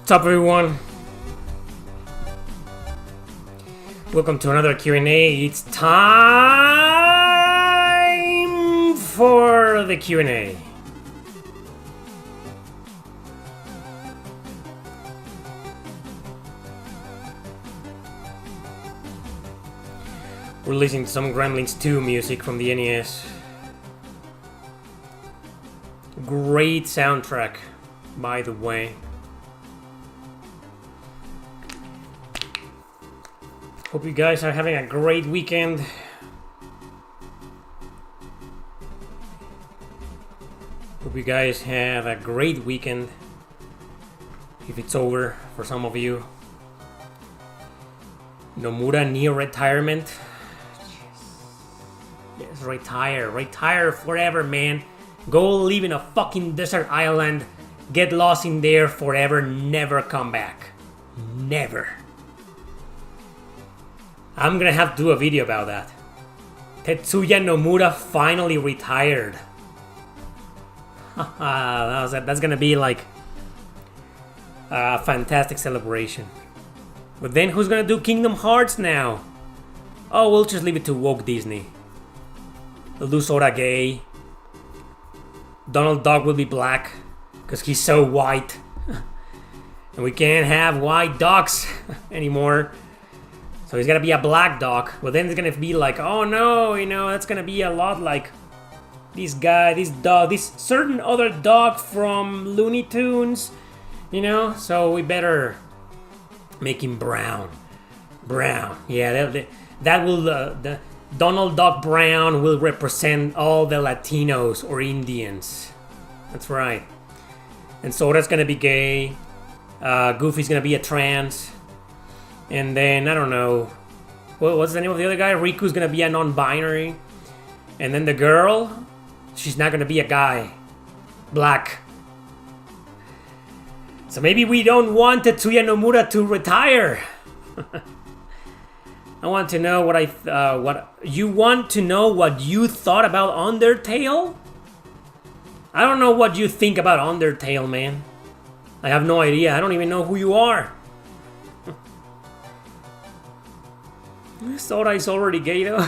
What's up, everyone? Welcome to another Q&A. It's time for the Q&A. We're listening to some Gremlins 2 music from the NES. Great soundtrack, by the way. Hope you guys are having a great weekend. Hope you guys have a great weekend. If it's over for some of you. Nomura near retirement. Yes, retire. Retire forever, man. Go live in a fucking desert island. Get lost in there forever. Never come back. Never. I'm gonna have to do a video about that. Tetsuya Nomura finally retired. That's gonna be like a fantastic celebration. But then who's gonna do Kingdom Hearts now? Oh, we'll just leave it to woke Disney. They'll do Sora gay. Donald Duck will be black because he's so white. And we can't have white ducks anymore. So he's gonna be a black dog, but then it's gonna be like, oh no, that's gonna be a lot like this guy, this dog, this certain other dog from Looney Tunes, So we better make him brown. Brown, yeah, that will, the Donald Duck Brown will represent all the Latinos or Indians. That's right. And Sora's gonna be gay, Goofy's gonna be a trans. And then, I don't know, what's the name of the other guy? Riku's gonna be a non-binary. And then the girl, she's not gonna be a guy. Black. So maybe we don't want Tetsuya Nomura to retire. I want to know what you want to know what you thought about Undertale? I don't know what you think about Undertale, man. I have no idea. I don't even know who you are. Sora is already gay though.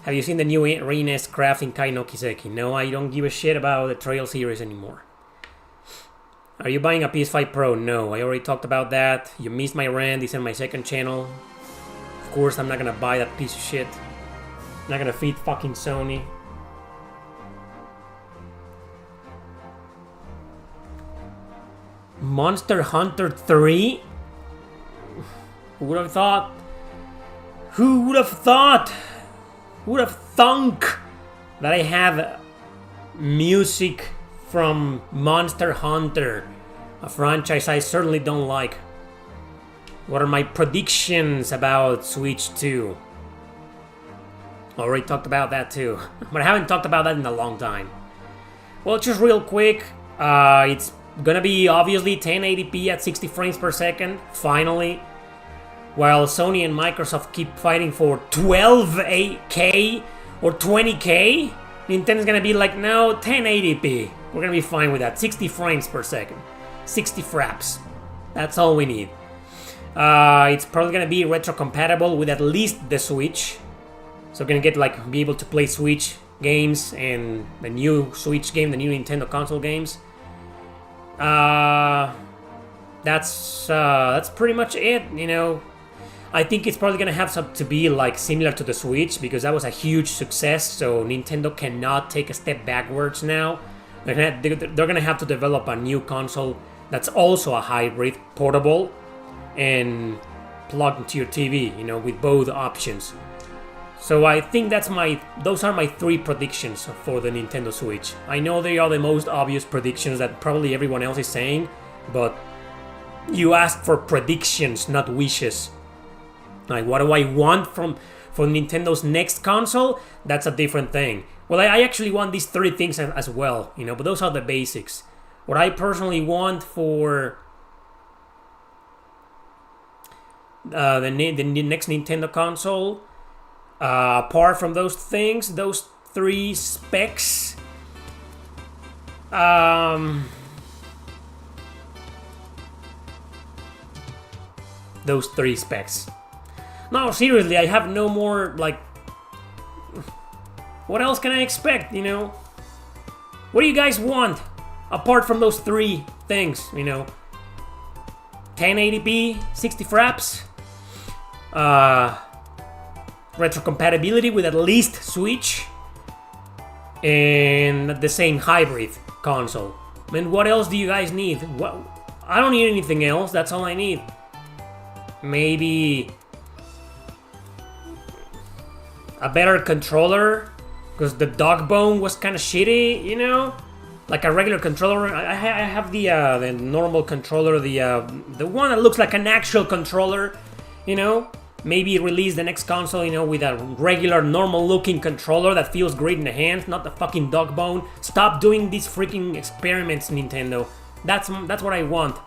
Have you seen the new Rinest crafting Kai no Kiseki? No, I don't give a shit about the Trail series anymore. Are you buying a PS5 Pro? No, I already talked about that. You missed my rant, it's on my second channel. Of course I'm not gonna buy that piece of shit. I'm not gonna feed fucking Sony. Monster Hunter 3? Who would have thought? Who would have thought? Who would have thunk that I have music from Monster Hunter, a franchise I certainly don't like? What are my predictions about Switch 2? Already talked about that too, but I haven't talked about that in a long time. Well, just real quick, it's gonna be obviously 1080p at 60 frames per second, finally. While Sony and Microsoft keep fighting for 12K or 20K, Nintendo's gonna be like, no, 1080p. We're gonna be fine with that. 60 frames per second. 60 fraps. That's all we need. It's probably gonna be retro compatible with at least the Switch. So we're gonna be able to play Switch games and the new Switch game, the new Nintendo console games. That's pretty much it, I think it's probably gonna have to be similar to the Switch because that was a huge success. So Nintendo cannot take a step backwards now. They're gonna have to develop a new console that's also a hybrid, portable, and plugged into your TV. With both options. So I think those are my 3 predictions for the Nintendo Switch. I know they are the most obvious predictions that probably everyone else is saying, but you asked for predictions, not wishes. What do I want from Nintendo's next console? That's a different thing. Well, I actually want these 3 things as well, but those are the basics. What I personally want for the next Nintendo console, apart from those things, those 3 specs, those 3 specs. No, seriously, I have no more, like... What else can I expect, you know? What do you guys want? Apart from those 3 things, you know? 1080p, 60 fraps, retrocompatibility with at least Switch, and the same hybrid console. I mean, what else do you guys need? What? I don't need anything else, that's all I need. Maybe a better controller, because the dog bone was kind of shitty, you know? Like a regular controller. I have the normal controller, the one that looks like an actual controller, you know? Maybe release the next console, you know, with a regular, normal-looking controller that feels great in the hands, not the fucking dog bone. Stop doing these freaking experiments, Nintendo. That's what I want.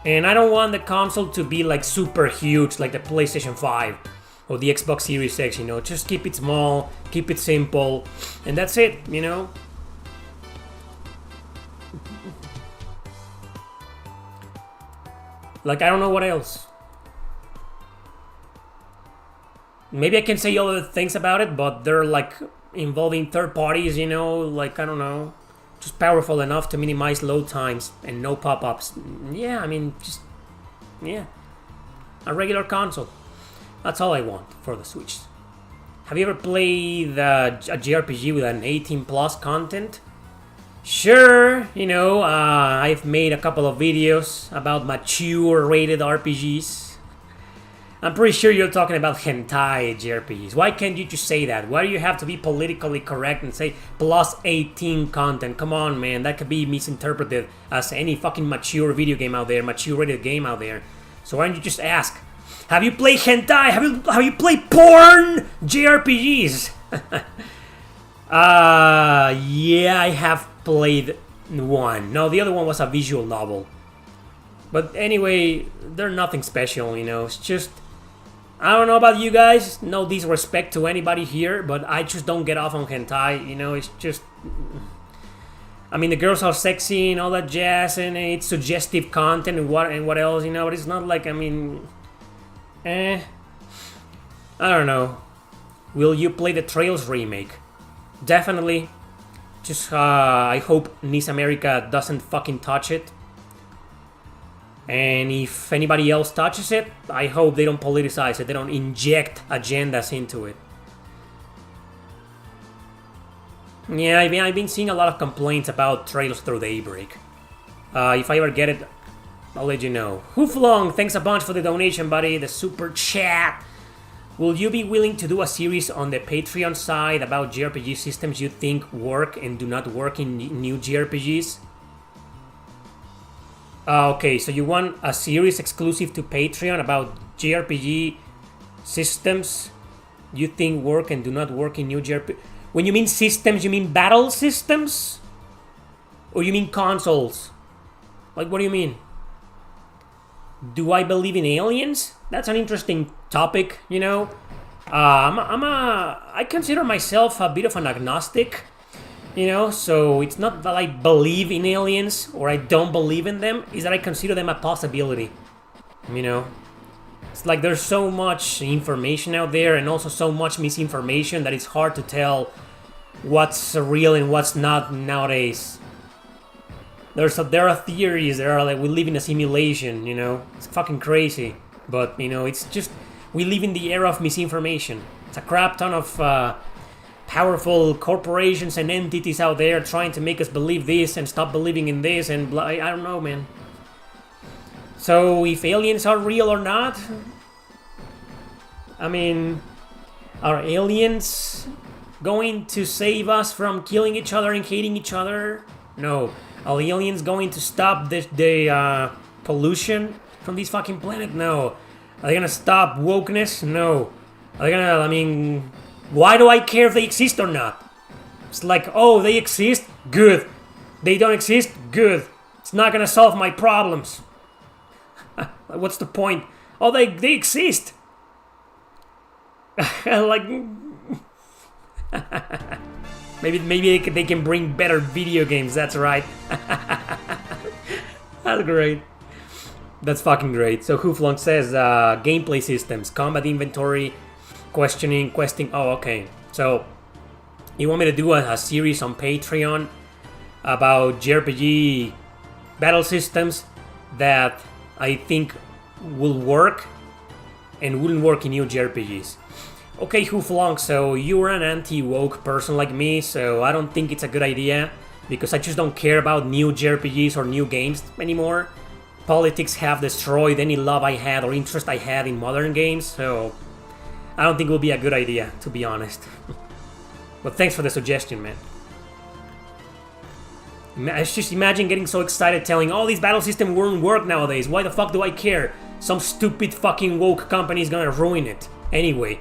And I don't want the console to be like super huge, like the PlayStation 5 or the Xbox Series X, you know. Just keep it small, keep it simple, and that's it, you know. Like, I don't know what else. Maybe I can say other things about it, but they're like involving third parties, you know, like, I don't know, just powerful enough to minimize load times and no pop-ups. Yeah, I mean, just, yeah, a regular console. That's all I want for the Switch. Have you ever played a JRPG with an 18 plus content? Sure, you know, I've made a couple of videos about mature rated RPGs. I'm pretty sure you're talking about hentai JRPGs. Why can't you just say that? Why do you have to be politically correct and say plus 18 content? Come on, man, that could be misinterpreted as any fucking mature video game out there, mature rated game out there. So why don't you just ask, have you played hentai? Have you played porn JRPGs? Yeah, I have played one. No, the other one was a visual novel. But anyway, they're nothing special, you know. It's just, I don't know about you guys, no disrespect to anybody here, but I just don't get off on hentai, you know. It's just, I mean, the girls are sexy and all that jazz, and it's suggestive content and what else, you know. But it's not like, I mean, I don't know. Will you play the Trails remake? Definitely. Just, I hope NIS America doesn't fucking touch it. And if anybody else touches it, I hope they don't politicize it. They don't inject agendas into it. Yeah, I've been seeing a lot of complaints about Trails Through Daybreak. If I ever get it, I'll let you know. Hooflong, thanks a bunch for the donation, buddy. The super chat. Will you be willing to do a series on the Patreon side about JRPG systems you think work and do not work in new JRPGs? Okay, so you want a series exclusive to Patreon about JRPG systems you think work and do not work in new JRPG? When you mean systems, you mean battle systems? Or you mean consoles? Like, what do you mean? Do I believe in aliens? That's an interesting topic, you know. I consider myself a bit of an agnostic, you know. So it's not that I believe in aliens or I don't believe in them. It's that I consider them a possibility, you know. It's like there's so much information out there and also so much misinformation that it's hard to tell what's real and what's not nowadays. There are theories that are like we live in a simulation, you know. It's fucking crazy. But, you know, it's just, we live in the era of misinformation. It's a crap ton of powerful corporations and entities out there trying to make us believe this and stop believing in this and blah, I don't know, man. So, if aliens are real or not? I mean, are aliens going to save us from killing each other and hating each other? No. Are aliens going to stop the pollution from this fucking planet? No. Are they gonna stop wokeness? No. Are they gonna, I mean, why do I care if they exist or not? It's like, oh, they exist? Good. They don't exist? Good. It's not gonna solve my problems. What's the point? Oh, they exist. Like, maybe they can bring better video games. That's right. That's great. That's fucking great. So Hooflong says gameplay systems, combat inventory, questioning, questing. Oh, okay. So you want me to do a series on Patreon about JRPG battle systems that I think will work and wouldn't work in new JRPGs. Okay, Hooflong, so you're an anti-woke person like me, so I don't think it's a good idea because I just don't care about new JRPGs or new games anymore. Politics have destroyed any love I had or interest I had in modern games, so I don't think it will be a good idea, to be honest. But thanks for the suggestion, man. Just imagine getting so excited telling, oh, these battle systems won't work nowadays. Why the fuck do I care? Some stupid fucking woke company is gonna ruin it. Anyway,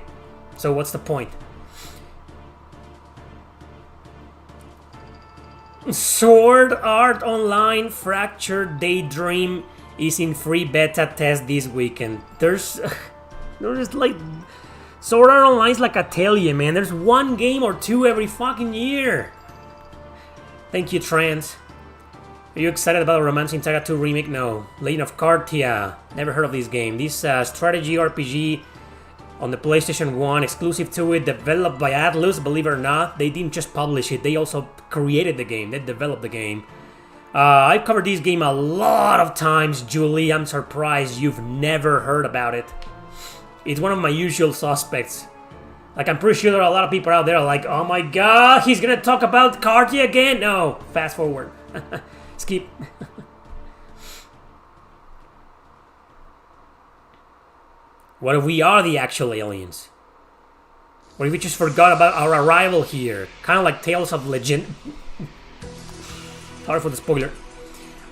so what's the point? Sword Art Online Fractured Daydream is in free beta test this weekend. There's like... Sword Art Online is like Atelier, man. There's one game or two every fucking year. Thank you, Trans. Are you excited about Romancing Saga 2 Remake? No. Legend of Cartia. Never heard of this game. This strategy RPG on the PlayStation 1, exclusive to it, developed by Atlus, believe it or not. They didn't just publish it, they also created the game. They developed the game. I've covered this game a lot of times, Julie. I'm surprised you've never heard about it. It's one of my usual suspects. Like, I'm pretty sure there are a lot of people out there like, oh my god, he's gonna talk about Cartia again? No, fast forward. Skip. What if we are the actual aliens? What if we just forgot about our arrival here? Kind of like Tales of Legend. Sorry for the spoiler.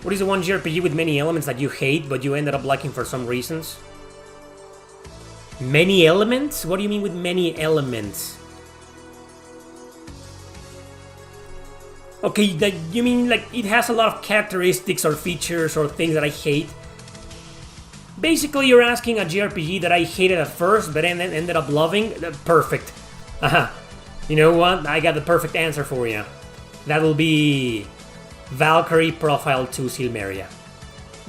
What is the one JRPG with many elements that you hate but you ended up liking for some reasons? Many elements? What do you mean with many elements? Okay, you mean like it has a lot of characteristics or features or things that I hate? Basically, you're asking a JRPG that I hated at first, but then ended up loving. Perfect. You know what? I got the perfect answer for you. That will be Valkyrie Profile 2 Silmeria.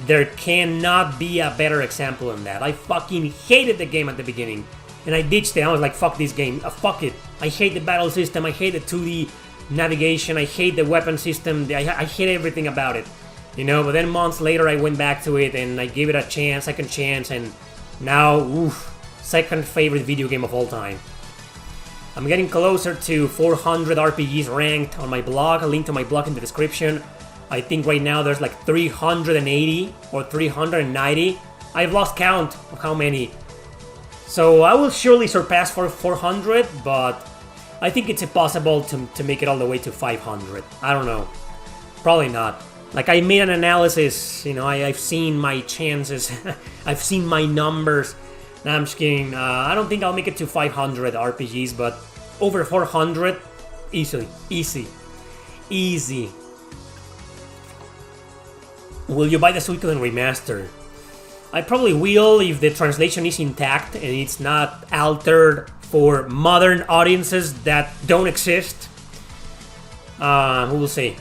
There cannot be a better example than that. I fucking hated the game at the beginning, and I ditched it. I was like, fuck this game. Fuck it. I hate the battle system. I hate the 2D navigation. I hate the weapon system. I hate everything about it. You know, but then months later I went back to it and I gave it a chance, second chance, and now, oof, second favorite video game of all time. I'm getting closer to 400 RPGs ranked on my blog, a link to my blog in the description. I think right now there's like 380 or 390. I've lost count of how many. So I will surely surpass 400, but I think it's impossible to make it all the way to 500. I don't know. Probably not. Like, I made an analysis, you know, I've seen my chances, I've seen my numbers. Nah, I'm just kidding. I don't think I'll make it to 500 RPGs, but over 400, easily. Easy. Will you buy the Suikoden Remaster? I probably will if the translation is intact and it's not altered for modern audiences that don't exist. We will see.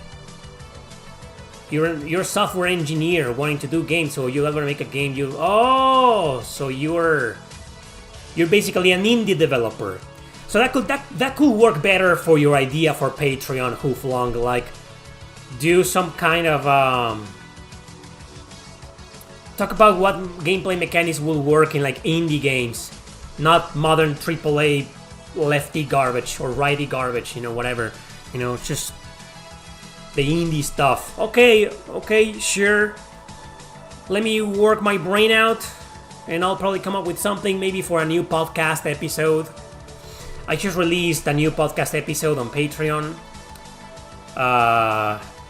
You're a software engineer wanting to do games, so you ever make a game so you're basically an indie developer. So that could work better for your idea for Patreon, Hooflong. Like, do some kind of talk about what gameplay mechanics will work in like indie games, not modern AAA lefty garbage or righty garbage, you know, whatever, you know, just the indie stuff. Okay, sure. Let me work my brain out, and I'll probably come up with something maybe for a new podcast episode. I just released a new podcast episode on Patreon.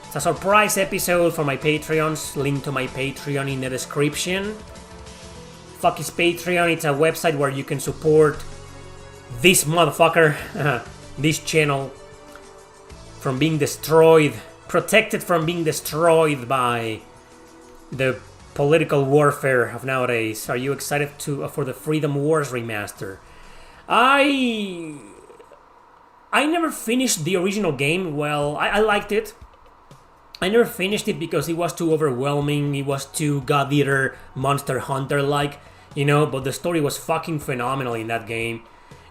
It's a surprise episode for my Patreons. Link to my Patreon in the description. Fuck is Patreon? It's a website where you can support this motherfucker, this channel, from being destroyed, protected from being destroyed by the political warfare of nowadays. Are you excited for the Freedom Wars remaster? I never finished the original game. Well, I liked it. I never finished it because it was too overwhelming. It was too God Eater, Monster Hunter like, but the story was fucking phenomenal in that game.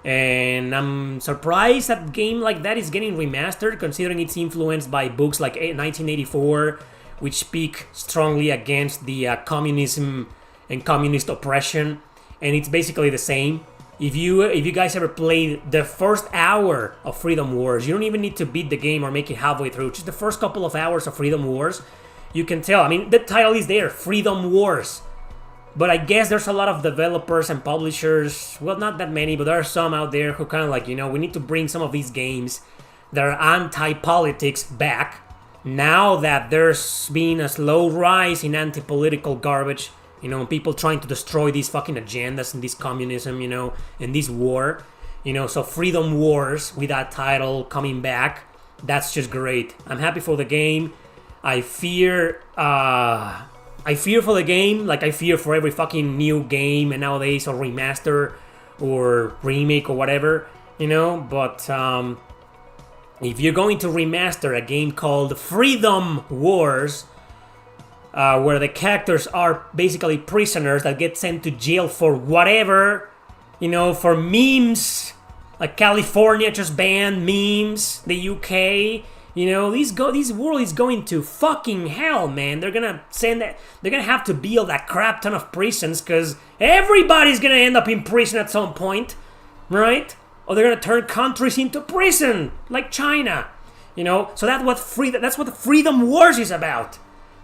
And I'm surprised that game like that is getting remastered, considering it's influenced by books like 1984, which speak strongly against the communism and communist oppression. And it's basically the same. If you guys ever played the first hour of Freedom Wars, you don't even need to beat the game or make it halfway through. Just the first couple of hours of Freedom Wars, you can tell. I mean, the title is there, Freedom Wars. But I guess there's a lot of developers and publishers, well, not that many, but there are some out there who kind of like, we need to bring some of these games that are anti-politics back. Now that there's been a slow rise in anti-political garbage, people trying to destroy these fucking agendas and this communism, and this war, so Freedom Wars with that title coming back, that's just great. I'm happy for the game. I fear for the game, like I fear for every fucking new game and nowadays, or remaster or remake or whatever, but if you're going to remaster a game called Freedom Wars, where the characters are basically prisoners that get sent to jail for whatever, for memes, like California just banned memes, the UK, this world is going to fucking hell, man. They're gonna have to build a crap ton of prisons, because everybody's gonna end up in prison at some point, right? Or they're gonna turn countries into prison, like China, so that's what Freedom Wars is about.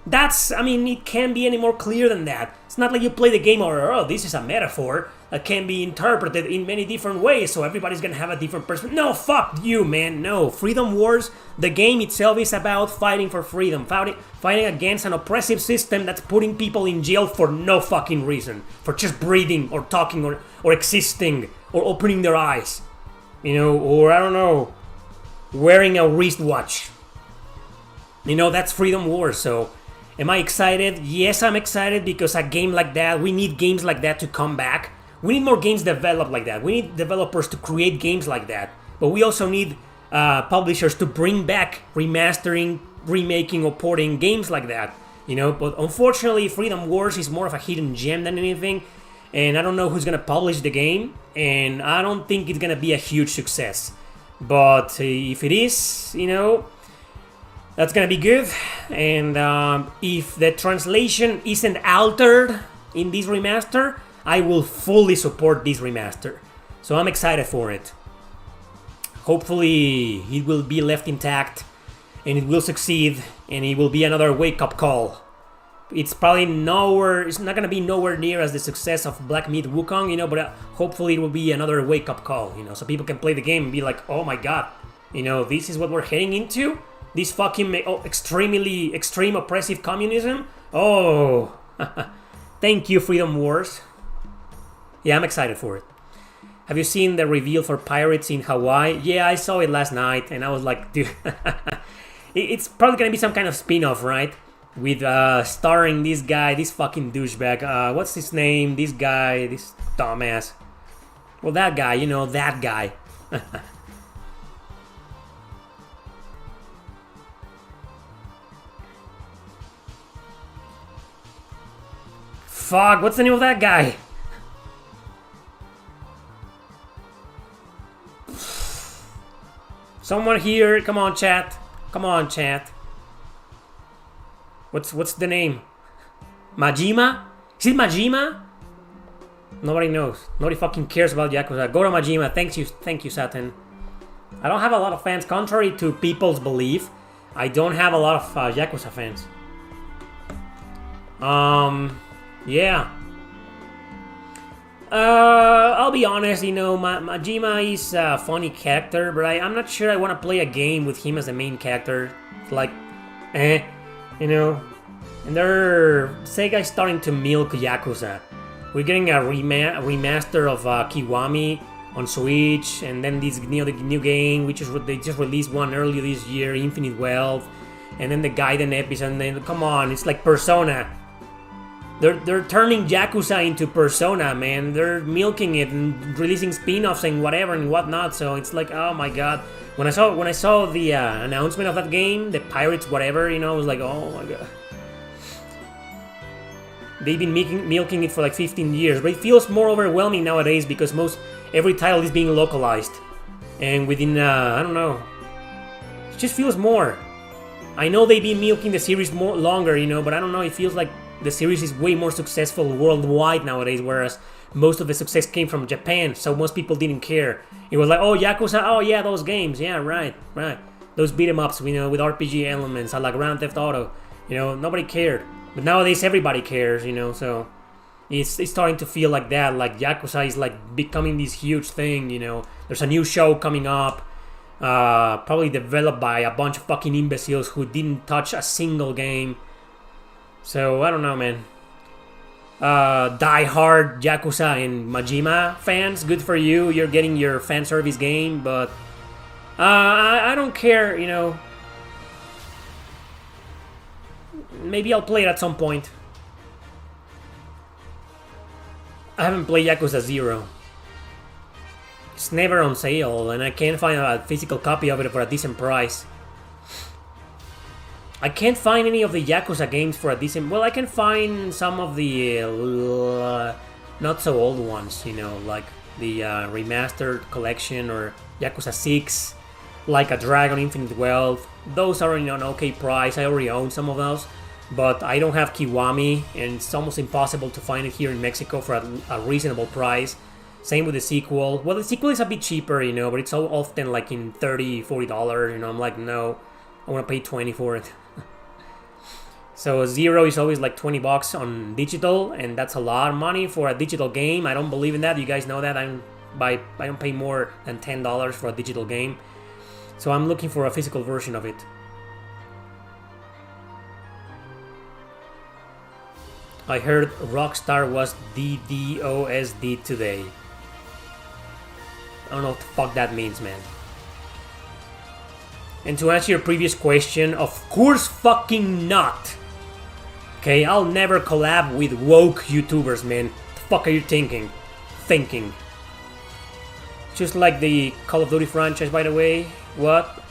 It can't be any more clear than that. It's not like you play the game or, this is a metaphor that can be interpreted in many different ways, so everybody's gonna have a different perspective. No, fuck you, man, no. Freedom Wars, the game itself is about fighting for freedom, fighting against an oppressive system that's putting people in jail for no fucking reason, for just breathing or talking or existing or opening their eyes, or I don't know, wearing a wristwatch. That's Freedom Wars, so... Am I excited? Yes, I'm excited, because a game like that, we need games like that to come back. We need more games developed like that. We need developers to create games like that. But we also need publishers to bring back remastering, remaking, or porting games like that. But unfortunately, Freedom Wars is more of a hidden gem than anything. And I don't know who's going to publish the game. And I don't think it's going to be a huge success. But if it is, that's gonna be good, and if the translation isn't altered in this remaster, I will fully support this remaster. So I'm excited for it. Hopefully it will be left intact, and it will succeed, and it will be another wake-up call. It's probably it's not gonna be nowhere near as the success of Black Myth Wukong, but hopefully it will be another wake-up call, so people can play the game and be like, oh my god, this is what we're heading into? This fucking extreme oppressive communism? Oh, thank you, Freedom Wars. Yeah, I'm excited for it. Have you seen the reveal for Pirates in Hawaii? Yeah, I saw it last night, and I was like, dude, it's probably gonna be some kind of spin-off, right? With starring this guy, this fucking douchebag. What's his name? This guy, this dumbass. Well, that guy, that guy. Fuck, what's the name of that guy? Someone here, come on, chat. Come on, chat. What's the name? Majima? Is it Majima? Nobody knows. Nobody fucking cares about Yakuza. Go to Majima. Thank you, Saturn. I don't have a lot of fans, contrary to people's belief. I don't have a lot of Yakuza fans. Yeah. I'll be honest, Majima is a funny character, but I'm not sure I want to play a game with him as the main character. It's like, And Sega's starting to milk Yakuza. We're getting a remaster of Kiwami on Switch, and then the new game, they just released one earlier this year, Infinite Wealth, and then the Gaiden episode, and then, come on, it's like Persona. They're turning Yakuza into Persona, man. They're milking it and releasing spin-offs and whatever and whatnot. So it's like, oh my god. When I saw the announcement of that game, the Pirates whatever, you know, I was like, oh my god. They've been milking it for like 15 years, but it feels more overwhelming nowadays because every title is being localized, and within I don't know, it just feels more. I know they've been milking the series more longer, you know, but I don't know. It feels like the series is way more successful worldwide nowadays, whereas most of the success came from Japan, so most people didn't care. It was like, oh, Yakuza, oh yeah, those games, yeah, right. Those beat 'em ups, you know, with RPG elements, like Grand Theft Auto, you know, nobody cared. But nowadays everybody cares, you know, so it's starting to feel like that, like Yakuza is like becoming this huge thing, you know. There's a new show coming up, probably developed by a bunch of fucking imbeciles who didn't touch a single game. So, I don't know, man. Die-hard Yakuza and Majima fans, good for you, you're getting your fan service game, but I don't care, you know. Maybe I'll play it at some point. I haven't played Yakuza 0. It's never on sale, and I can't find a physical copy of it for a decent price. I can't find any of the Yakuza games for a decent... Well, I can find some of the not so old ones, you know, like the remastered collection or Yakuza 6, like a Dragon Infinite Wealth. Those are in an okay price. I already own some of those. But I don't have Kiwami, and it's almost impossible to find it here in Mexico for a reasonable price. Same with the sequel. Well, the sequel is a bit cheaper, you know, but it's so often like in $30, $40, you know. I'm like, no, I want to pay $20 for it. So 0 is always like $20 on digital, and that's a lot of money for a digital game. I don't believe in that. You guys know that. I don't pay more than $10 for a digital game. So I'm looking for a physical version of it. I heard Rockstar was DDoSD today. I don't know what the fuck that means, man. And to answer your previous question, of course fucking not. Okay, I'll never collab with woke YouTubers, man. The fuck are you thinking? Just like the Call of Duty franchise, by the way. What?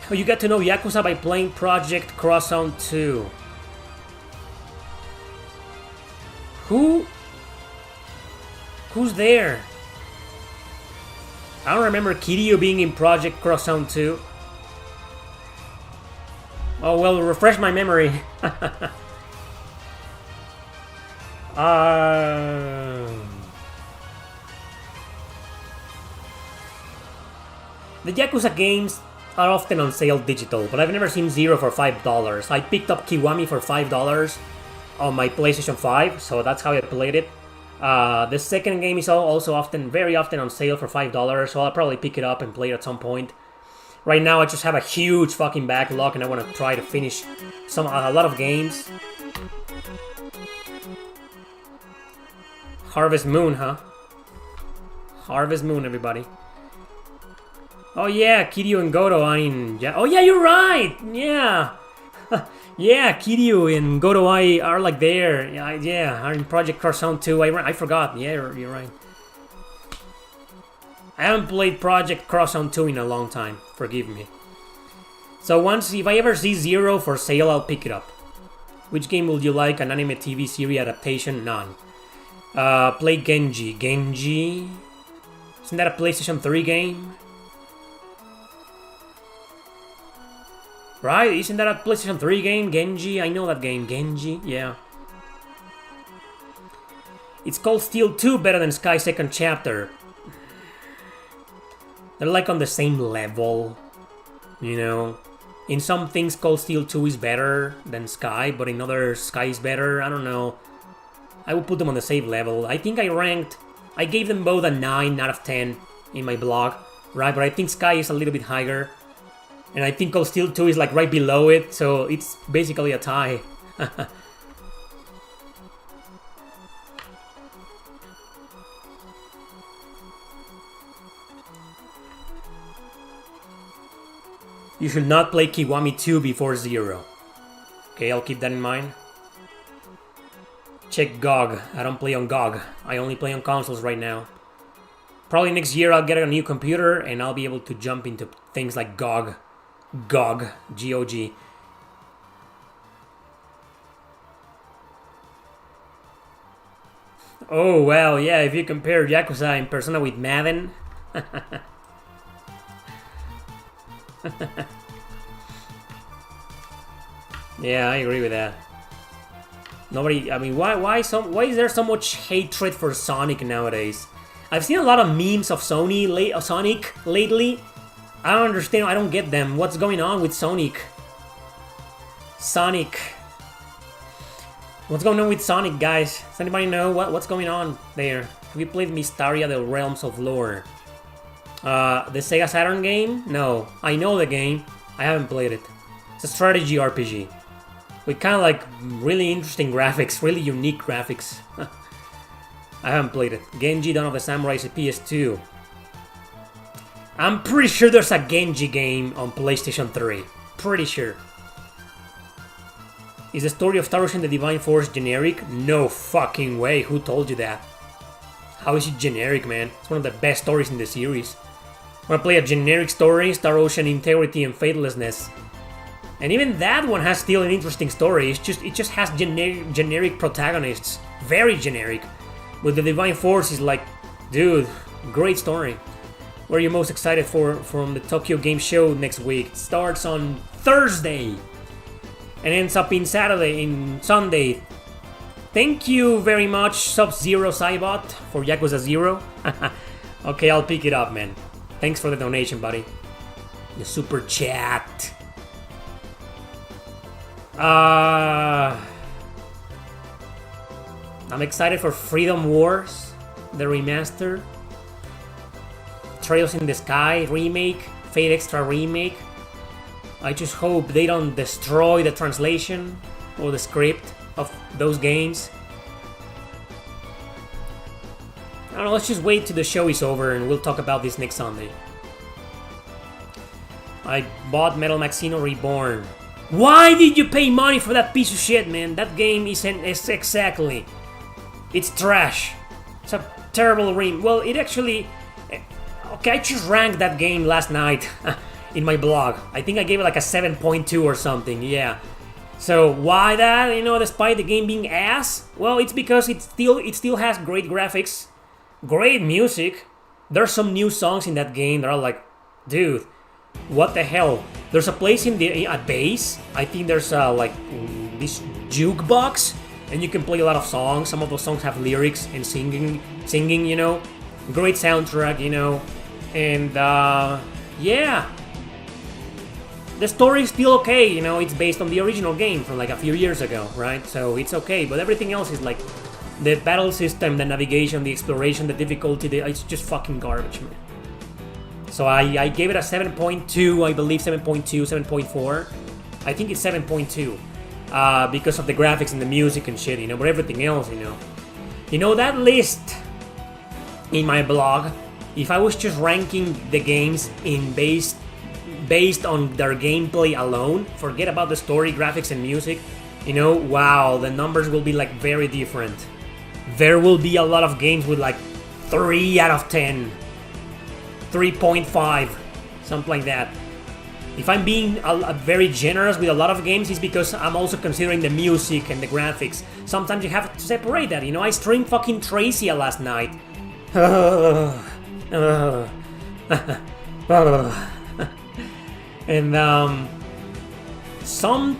Oh, you got to know Yakuza by playing Project Crossout 2. Who's there? I don't remember Kiryu being in Project Crossout 2. Oh, well, refresh my memory. The Yakuza games are often on sale digital, but I've never seen 0 for $5. I picked up Kiwami for $5 on my PlayStation 5, so that's how I played it. The second game is also very often on sale for $5, so I'll probably pick it up and play it at some point. Right now I just have a huge fucking backlog and I want to try to finish a lot of games. Harvest Moon, huh? Harvest Moon, everybody. Oh yeah, Kiryu and Goto are in... Oh yeah, you're right! Yeah! Yeah, Kiryu and Goto are like there. Yeah, are in Project Crossout 2. I forgot. Yeah, you're right. I haven't played Project Crossout 2 in a long time. Forgive me. So if I ever see 0 for sale, I'll pick it up. Which game would you like? An anime TV series adaptation? None. Play Genji. Genji? Isn't that a PlayStation 3 game? Right? Isn't that a PlayStation 3 game? Genji? I know that game. Genji? Yeah. It's called Steel 2 better than Sky Second Chapter. They're like on the same level. You know? In some things, Cold Steel 2 is better than Sky, but in others, Sky is better. I don't know. I would put them on the same level. I think I gave them both a 9 out of 10 in my blog, right? But I think Sky is a little bit higher. And I think Cold Steel 2 is like right below it, so it's basically a tie. You should not play Kiwami 2 before 0. Okay, I'll keep that in mind. Check GOG. I don't play on GOG. I only play on consoles right now. Probably next year I'll get a new computer and I'll be able to jump into things like GOG. GOG. G-O-G. Oh, well, yeah, if you compare Yakuza in Persona with Madden... Yeah, I agree with that. Nobody... I mean, why is there so much hatred for Sonic nowadays? I've seen a lot of memes of Sonic lately. I don't understand. I don't get them. What's going on with Sonic? Sonic... What's going on with Sonic, guys? Does anybody know what's going on there? Have you played Mysteria, The Realms of Lore? The Sega Saturn game? No. I know the game. I haven't played it. It's a strategy RPG. With kind of like really interesting graphics, really unique graphics. I haven't played it. Genji Dawn of the Samurai is a PS2. I'm pretty sure there's a Genji game on PlayStation 3. Pretty sure. Is the story of Star Ocean the Divine Force generic? No fucking way. Who told you that? How is it generic, man? It's one of the best stories in the series. Wanna play a generic story? Star Ocean Integrity and Faithlessness. And even that one has still an interesting story. It just has generic protagonists. Very generic. But the Divine Force is like, dude, great story. What are you most excited for from the Tokyo Game Show next week? It starts on Thursday. And ends up in Sunday. Thank you very much, Sub-Zero Cybot, for Yakuza 0. Okay, I'll pick it up, man. Thanks for the donation, buddy. The super chat. I'm excited for Freedom Wars, the remaster. Trails in the Sky remake, Fate Extra remake. I just hope they don't destroy the translation or the script of those games. I don't know, let's just wait till the show is over and we'll talk about this next Sunday. I bought Metal Maxino Reborn. Why did you pay money for that piece of shit, man? That game is exactly... It's trash. It's a terrible Well, it actually... Okay, I just ranked that game last night. In my blog. I think I gave it like a 7.2 or something, yeah. So why that, you know, despite the game being ass? Well, it's because it still has great graphics, great music. There's some new songs in that game that are like, dude, what the hell? There's a place in the base. I think there's like this jukebox, and you can play a lot of songs. Some of those songs have lyrics and singing, you know. Great soundtrack, you know. And yeah. The story is still okay, you know, it's based on the original game from like a few years ago, right? So it's okay, but everything else is like the battle system, the navigation, the exploration, the difficulty, it's just fucking garbage, man. So I gave it a 7.2, I believe 7.2, 7.4. I think it's 7.2 because of the graphics and the music and shit, you know, but everything else, you know. You know, that list in my blog, if I was just ranking the games in based on their gameplay alone, forget about the story, graphics, and music, you know, wow, the numbers will be like very different. There will be a lot of games with like 3 out of 10, 3.5, something like that. If I'm being very generous with a lot of games, it's because I'm also considering the music and the graphics. Sometimes you have to separate that, you know, I streamed fucking Tracia last night. And some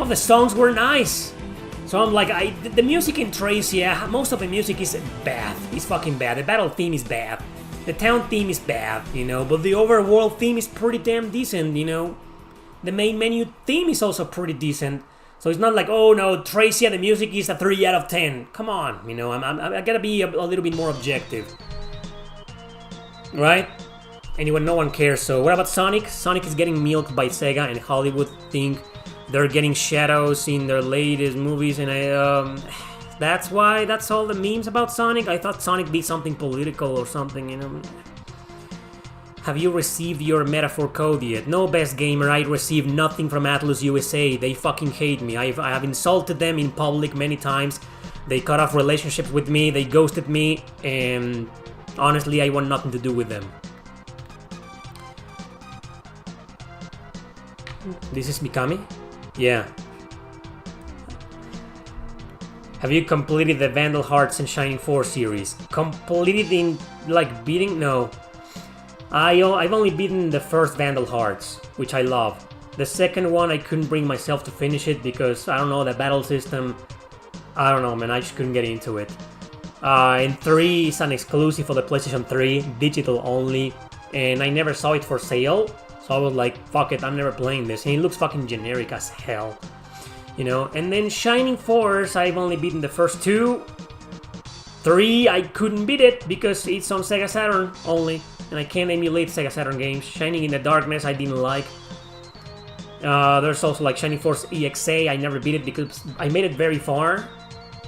of the songs were nice. So I'm like, the music in Tracia, most of the music is bad. It's fucking bad. The battle theme is bad. The town theme is bad, you know, but the overworld theme is pretty damn decent, you know. The main menu theme is also pretty decent. So it's not like, oh no, Tracia, the music is a 3 out of 10. Come on, you know, I gotta be a little bit more objective. Right? Anyway, no one cares. So what about Sonic? Sonic is getting milked by Sega, and Hollywood think they're getting shadows in their latest movies, and that's why that's all the memes about Sonic. I thought Sonic be something political or something, you know. Have you received your metaphor code yet? No, best gamer, I received nothing from Atlus USA. They fucking hate me. I have insulted them in public many times. They cut off relationships with me, they ghosted me, and honestly, I want nothing to do with them. This is Mikami? Yeah. Have you completed the Vandal Hearts and Shining Force series? Completed in, like, beating? No. I've only beaten the first Vandal Hearts, which I love. The second one, I couldn't bring myself to finish it because, I don't know, the battle system... I don't know, man, I just couldn't get into it. And 3 is an exclusive for the PlayStation 3, digital only, and I never saw it for sale, so I was like, fuck it, I'm never playing this, and it looks fucking generic as hell. You know, and then Shining Force, I've only beaten the first 2. 3, I couldn't beat it because it's on Sega Saturn only, and I can't emulate Sega Saturn games. Shining in the Darkness, I didn't like. There's also like Shining Force EXA, I never beat it because I made it very far.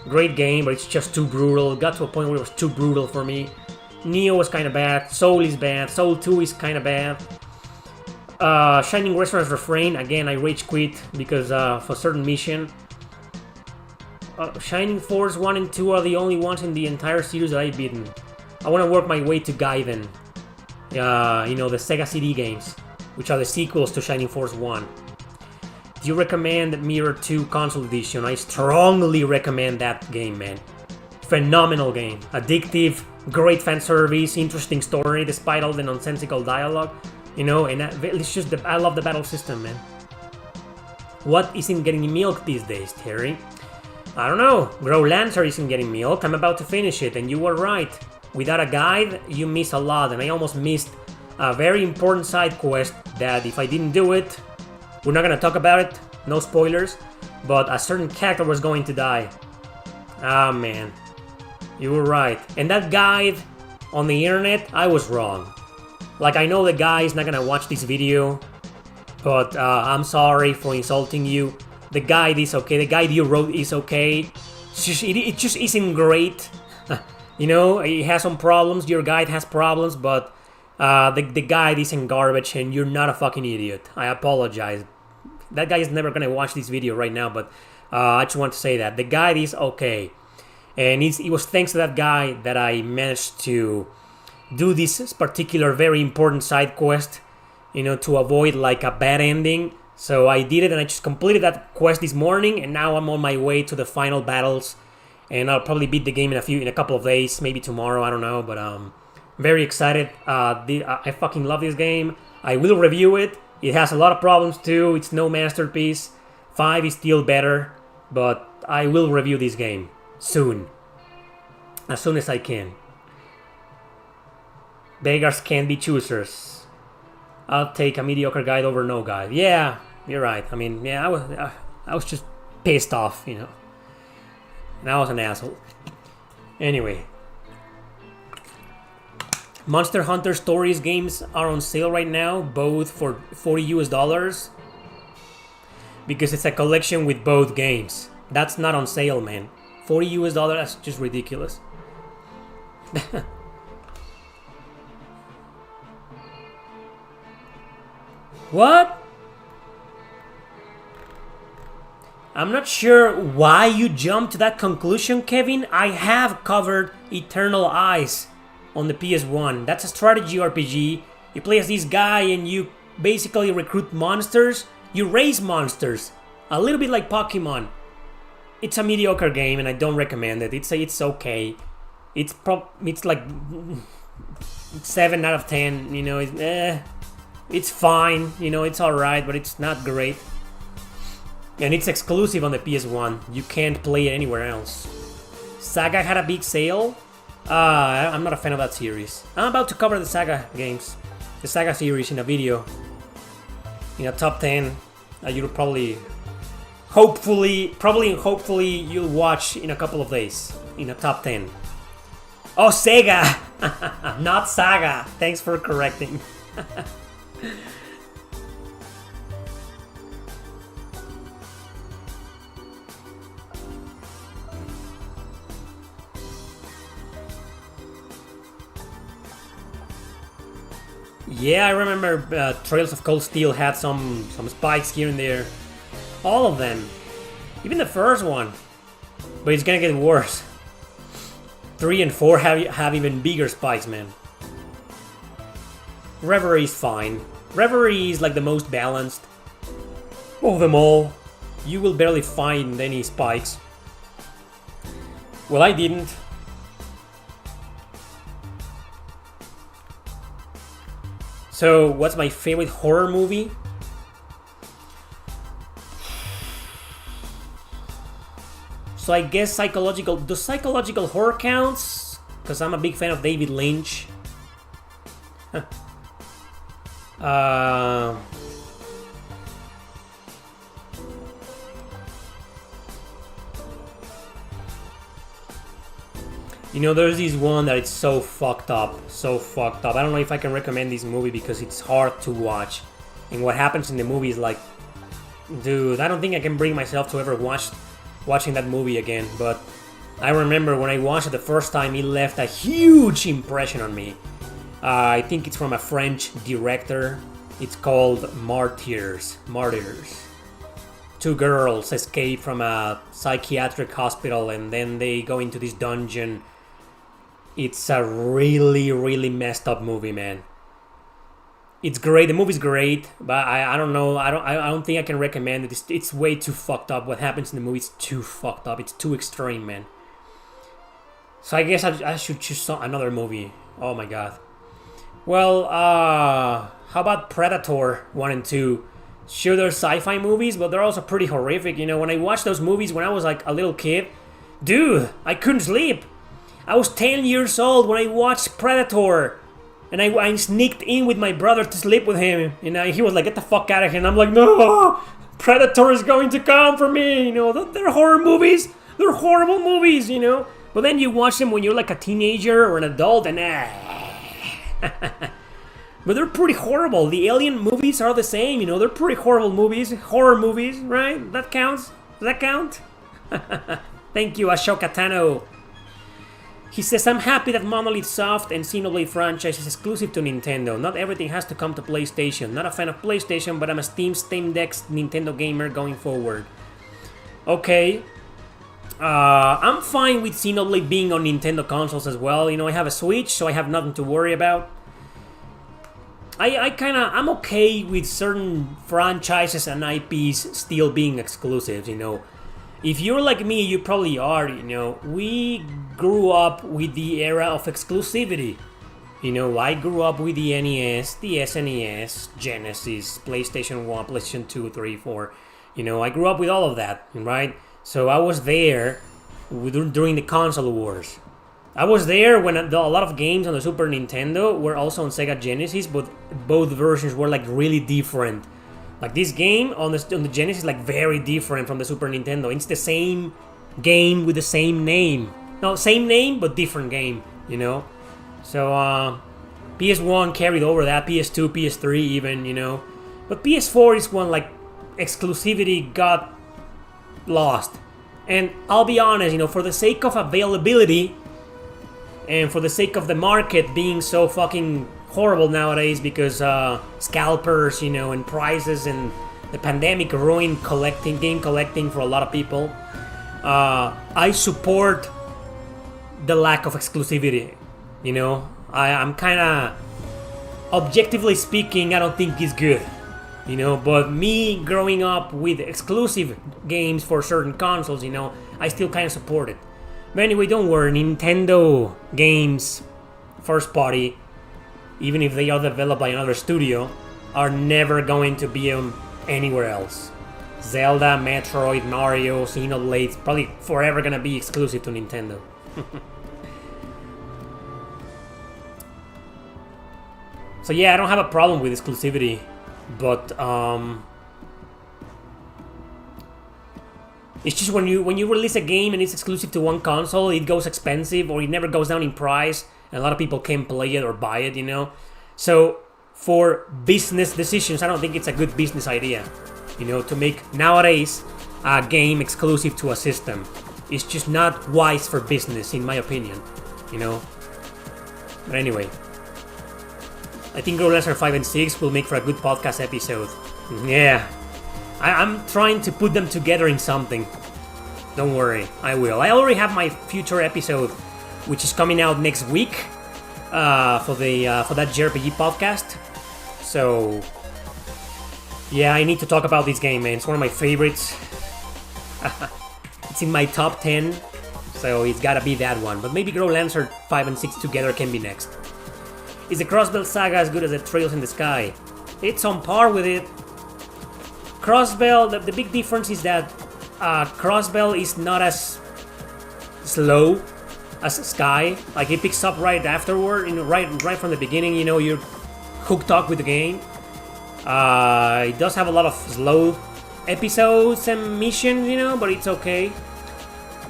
Great game, but it's just too brutal. It got to a point where it was too brutal for me. Neo was kind of bad. Soul is bad. Soul 2 is kind of bad. Shining Resonance Refrain, again, I rage quit because for certain mission. Shining Force 1 and 2 are the only ones in the entire series that I've beaten. I want to work my way to Gaiden. You know, the Sega CD games, which are the sequels to Shining Force 1. Do you recommend Mirror 2 Console Edition? I strongly recommend that game, man. Phenomenal game. Addictive, great fan service, interesting story despite all the nonsensical dialogue. You know, and it's just I love the battle system, man. What isn't getting milk these days, Terry? I don't know. Grow Lancer isn't getting milk. I'm about to finish it, and you were right. Without a guide, you miss a lot, and I almost missed a very important side quest that if I didn't do it, we're not gonna talk about it, no spoilers, but a certain character was going to die. Ah, man. You were right. And that guide on the internet, I was wrong. Like, I know the guy is not gonna watch this video, but I'm sorry for insulting you. The guide is okay, the guide you wrote is okay. It just isn't great. You know, it has some problems, your guide has problems, but the guide isn't garbage and you're not a fucking idiot. I apologize. That guy is never gonna watch this video right now, but I just want to say that. The guide is okay. And it was thanks to that guy that I managed to do this particular very important side quest, you know, to avoid like a bad ending. So I did it and I just completed that quest this morning, and now I'm on my way to the final battles, and I'll probably beat the game in a couple of days, maybe tomorrow, I don't know, but very excited. I fucking love this game. I will review it. It has a lot of problems too. It's no masterpiece. 5 is still better, but I will review this game soon, as soon as I can. Beggars can't be choosers. I'll take a mediocre guide over no guide. Yeah, you're right. I mean, yeah, I was just pissed off, you know. And I was an asshole. Anyway. Monster Hunter Stories games are on sale right now, both for $40 because it's a collection with both games. That's not on sale, man. $40, that's just ridiculous. What? I'm not sure why you jumped to that conclusion, Kevin. I have covered Eternal Eyes on the PS1. That's a strategy RPG. You play as this guy and you basically recruit monsters. You raise monsters. A little bit like Pokemon. It's a mediocre game and I don't recommend it. It's okay. It's like 7 out of 10. You know, it's fine. You know, it's alright, but it's not great. And it's exclusive on the PS1. You can't play it anywhere else. Saga had a big sale. I'm not a fan of that series. I'm about to cover the Saga games. The Saga series in a video. In a top 10. You'll probably... Hopefully you'll watch in a couple of days. In a top 10. Oh, Sega! Not Saga. Thanks for correcting. Yeah, I remember Trails of Cold Steel had some spikes here and there. All of them. Even the first one. But it's gonna get worse. 3 and 4 have even bigger spikes, man. Reverie is fine. Reverie is like the most balanced of them all. You will barely find any spikes. Well, I didn't. So, what's my favorite horror movie? So I guess does psychological horror counts? Because I'm a big fan of David Lynch. You know, there's this one that it's so fucked up. I don't know if I can recommend this movie because it's hard to watch. And what happens in the movie is like, dude, I don't think I can bring myself to ever watching that movie again. But I remember when I watched it the first time, it left a huge impression on me. I think it's from a French director. It's called Martyrs. 2 girls escape from a psychiatric hospital and then they go into this dungeon. It's a really, really messed up movie, man. It's great. The movie's great, but I don't know. I don't think I can recommend it. It's way too fucked up. What happens in the movie is too fucked up. It's too extreme, man. So I guess I should choose another movie. Oh my god. Well, how about Predator 1 and 2? Sure, they're sci-fi movies, but they're also pretty horrific. You know, when I watched those movies when I was like a little kid, dude, I couldn't sleep. I was 10 years old when I watched Predator. And I sneaked in with my brother to sleep with him. You know, he was like, get the fuck out of here. And I'm like, no, Predator is going to come for me. You know, they're horror movies. They're horrible movies, you know. But then you watch them when you're like a teenager or an adult and but they're pretty horrible. The Alien movies are the same, you know. They're pretty horrible movies. Horror movies, right? That counts? Does that count? Thank you, Ashoka Tano. He says, I'm happy that Monolith Soft and Xenoblade franchise is exclusive to Nintendo. Not everything has to come to PlayStation. Not a fan of PlayStation, but I'm a Steam Deck Nintendo gamer going forward. Okay. I'm fine with Xenoblade being on Nintendo consoles as well. You know, I have a Switch, so I have nothing to worry about. I'm okay with certain franchises and IPs still being exclusives, you know. If you're like me, you probably are, you know. We grew up with the era of exclusivity. You know, I grew up with the NES, the SNES, Genesis, PlayStation 1, PlayStation 2, 3, 4. You know, I grew up with all of that, right? So I was there during the console wars. I was there when a lot of games on the Super Nintendo were also on Sega Genesis, but both versions were like really different. Like this game on the Genesis is like very different from the Super Nintendo. It's the same game with the same name. No, same name but different game, you know? So PS1 carried over that, PS2, PS3 even, you know? But PS4 is when like exclusivity got lost. And I'll be honest, you know, for the sake of availability and for the sake of the market being so fucking horrible nowadays because scalpers, you know, and prices and the pandemic ruined game collecting for a lot of people. I support the lack of exclusivity, you know. I'm kind of, objectively speaking, I don't think it's good, you know. But me growing up with exclusive games for certain consoles, you know, I still kind of support it. But anyway, don't worry, Nintendo games, first party, even if they are developed by another studio, are never going to be on anywhere else. Zelda, Metroid, Mario, Xenoblade, probably forever gonna be exclusive to Nintendo. So yeah, I don't have a problem with exclusivity, but it's just when you release a game and it's exclusive to one console, it goes expensive or it never goes down in price. And a lot of people can't play it or buy it, you know. So for business decisions, I don't think it's a good business idea, you know, to make nowadays a game exclusive to a system. It's just not wise for business, in my opinion, you know. But anyway, I think Grow Lesser 5 and 6 will make for a good podcast episode. Yeah, I'm trying to put them together in something. Don't worry, I will. I already have my future episode, which is coming out next week for that JRPG podcast. So yeah, I need to talk about this game, man. It's one of my favorites. It's in my top 10, so it's gotta be that one. But maybe Grow Lancer 5 and 6 together can be next. Is the Crossbell Saga as good as the Trails in the Sky? It's on par with it. Crossbell, the big difference is that Crossbell is not as slow as Sky. Like, it picks up right afterward, right from the beginning. You know, you're hooked up with the game. It does have a lot of slow episodes and missions, you know, but it's okay.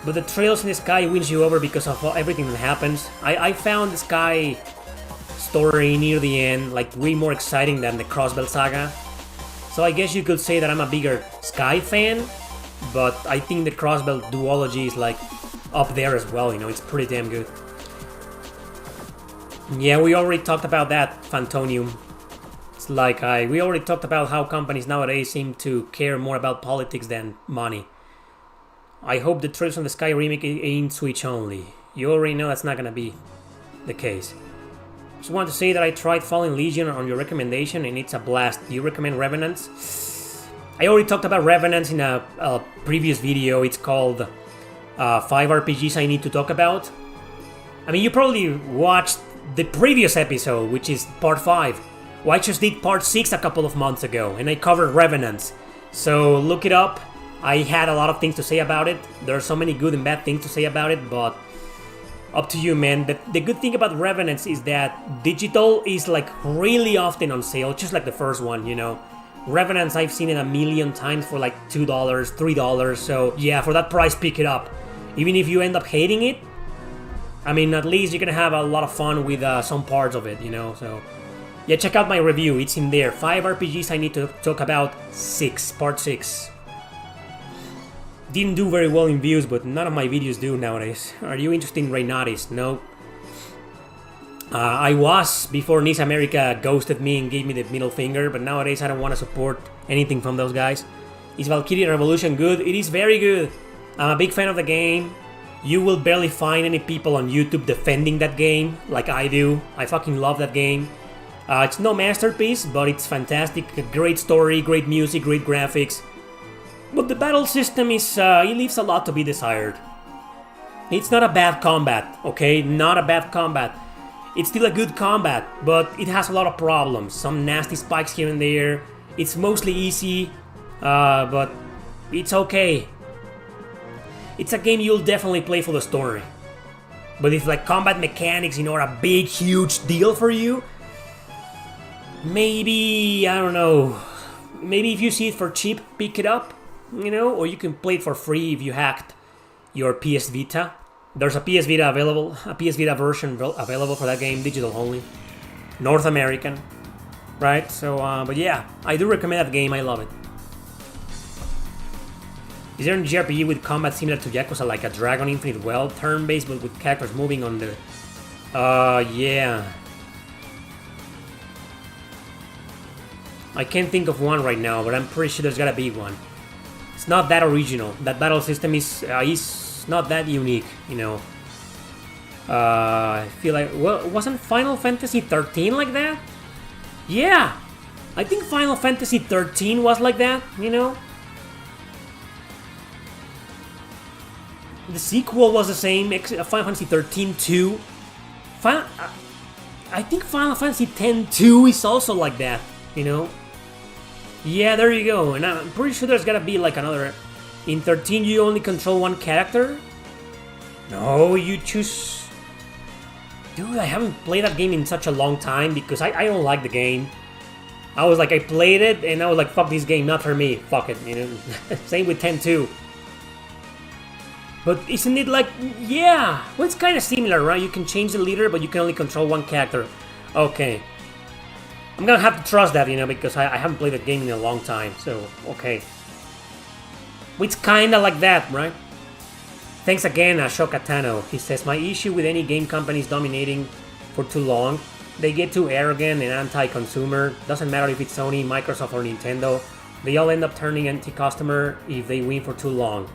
But the Trails in the Sky wins you over because of everything that happens. I found the Sky story near the end like way more exciting than the Crossbell Saga. So I guess you could say that I'm a bigger Sky fan, but I think the Crossbell duology is like up there as well, you know, it's pretty damn good. Yeah, we already talked about that, Phantonium. It's like we already talked about how companies nowadays seem to care more about politics than money. I hope the Trails in the Sky remake ain't Switch only. You already know that's not gonna be the case. Just want to say that I tried Fallen Legion on your recommendation and it's a blast. Do you recommend Revenants? I already talked about Revenants in a previous video. It's called 5 RPGs I need to talk about. I mean, you probably watched the previous episode, which is part 5. Well, I just did part 6 a couple of months ago and I covered Revenants. So look it up. I had a lot of things to say about it. There are so many good and bad things to say about it, but up to you, man. The good thing about Revenants is that digital is like really often on sale, just like the first one, you know. Revenants I've seen it a million times for like $2, $3, so yeah, for that price, pick it up. Even if you end up hating it, I mean, at least you're gonna have a lot of fun with some parts of it, you know, so yeah, check out my review, it's in there. 5 RPGs I need to talk about, part 6. Didn't do very well in views, but none of my videos do nowadays. Are you interested in Reynatis? No. I was before Nice America ghosted me and gave me the middle finger, but nowadays I don't want to support anything from those guys. Is Valkyria Revolution good? It is very good. I'm a big fan of the game. You will barely find any people on YouTube defending that game like I do. I fucking love that game. It's no masterpiece, but it's fantastic. A great story, great music, great graphics. But the battle system is, it leaves a lot to be desired. It's not a bad combat, okay? Not a bad combat. It's still a good combat, but it has a lot of problems. Some nasty spikes here and there. It's mostly easy, but it's okay. It's a game you'll definitely play for the story. But if like combat mechanics, you know, are a big, huge deal for you, maybe, I don't know, maybe if you see it for cheap, pick it up. You know, or you can play it for free if you hacked your PS Vita. There's a PS Vita available, a PS Vita version available for that game, digital only, North American, right? So, but yeah, I do recommend that game. I love it. Is there a JRPG with combat similar to Yakuza, like a Dragon Infinite Well, turn-based but with characters moving on the? Yeah. I can't think of one right now, but I'm pretty sure there's gotta be one. It's not that original. That battle system is not that unique, you know. I feel like, well, wasn't Final Fantasy 13 like that? Yeah, I think Final Fantasy 13 was like that, you know. The sequel was the same, Final Fantasy 13 2. I think Final Fantasy 10 2 is also like that, you know. Yeah, there you go, and I'm pretty sure there's gotta be like another. In 13 you only control one character? No, you choose. Dude, I haven't played that game in such a long time because I don't like the game. I was like, I played it and I was like, fuck this game, not for me, fuck it, you know. Same with 10 2. But isn't it like, yeah, well, it's kind of similar, right? You can change the leader, but you can only control one character. Okay. I'm gonna have to trust that, you know, because I haven't played the game in a long time, so, okay. It's kinda like that, right? Thanks again, Shokatano. He says, my issue with any game companies dominating for too long, they get too arrogant and anti-consumer. Doesn't matter if it's Sony, Microsoft, or Nintendo. They all end up turning anti-customer if they win for too long.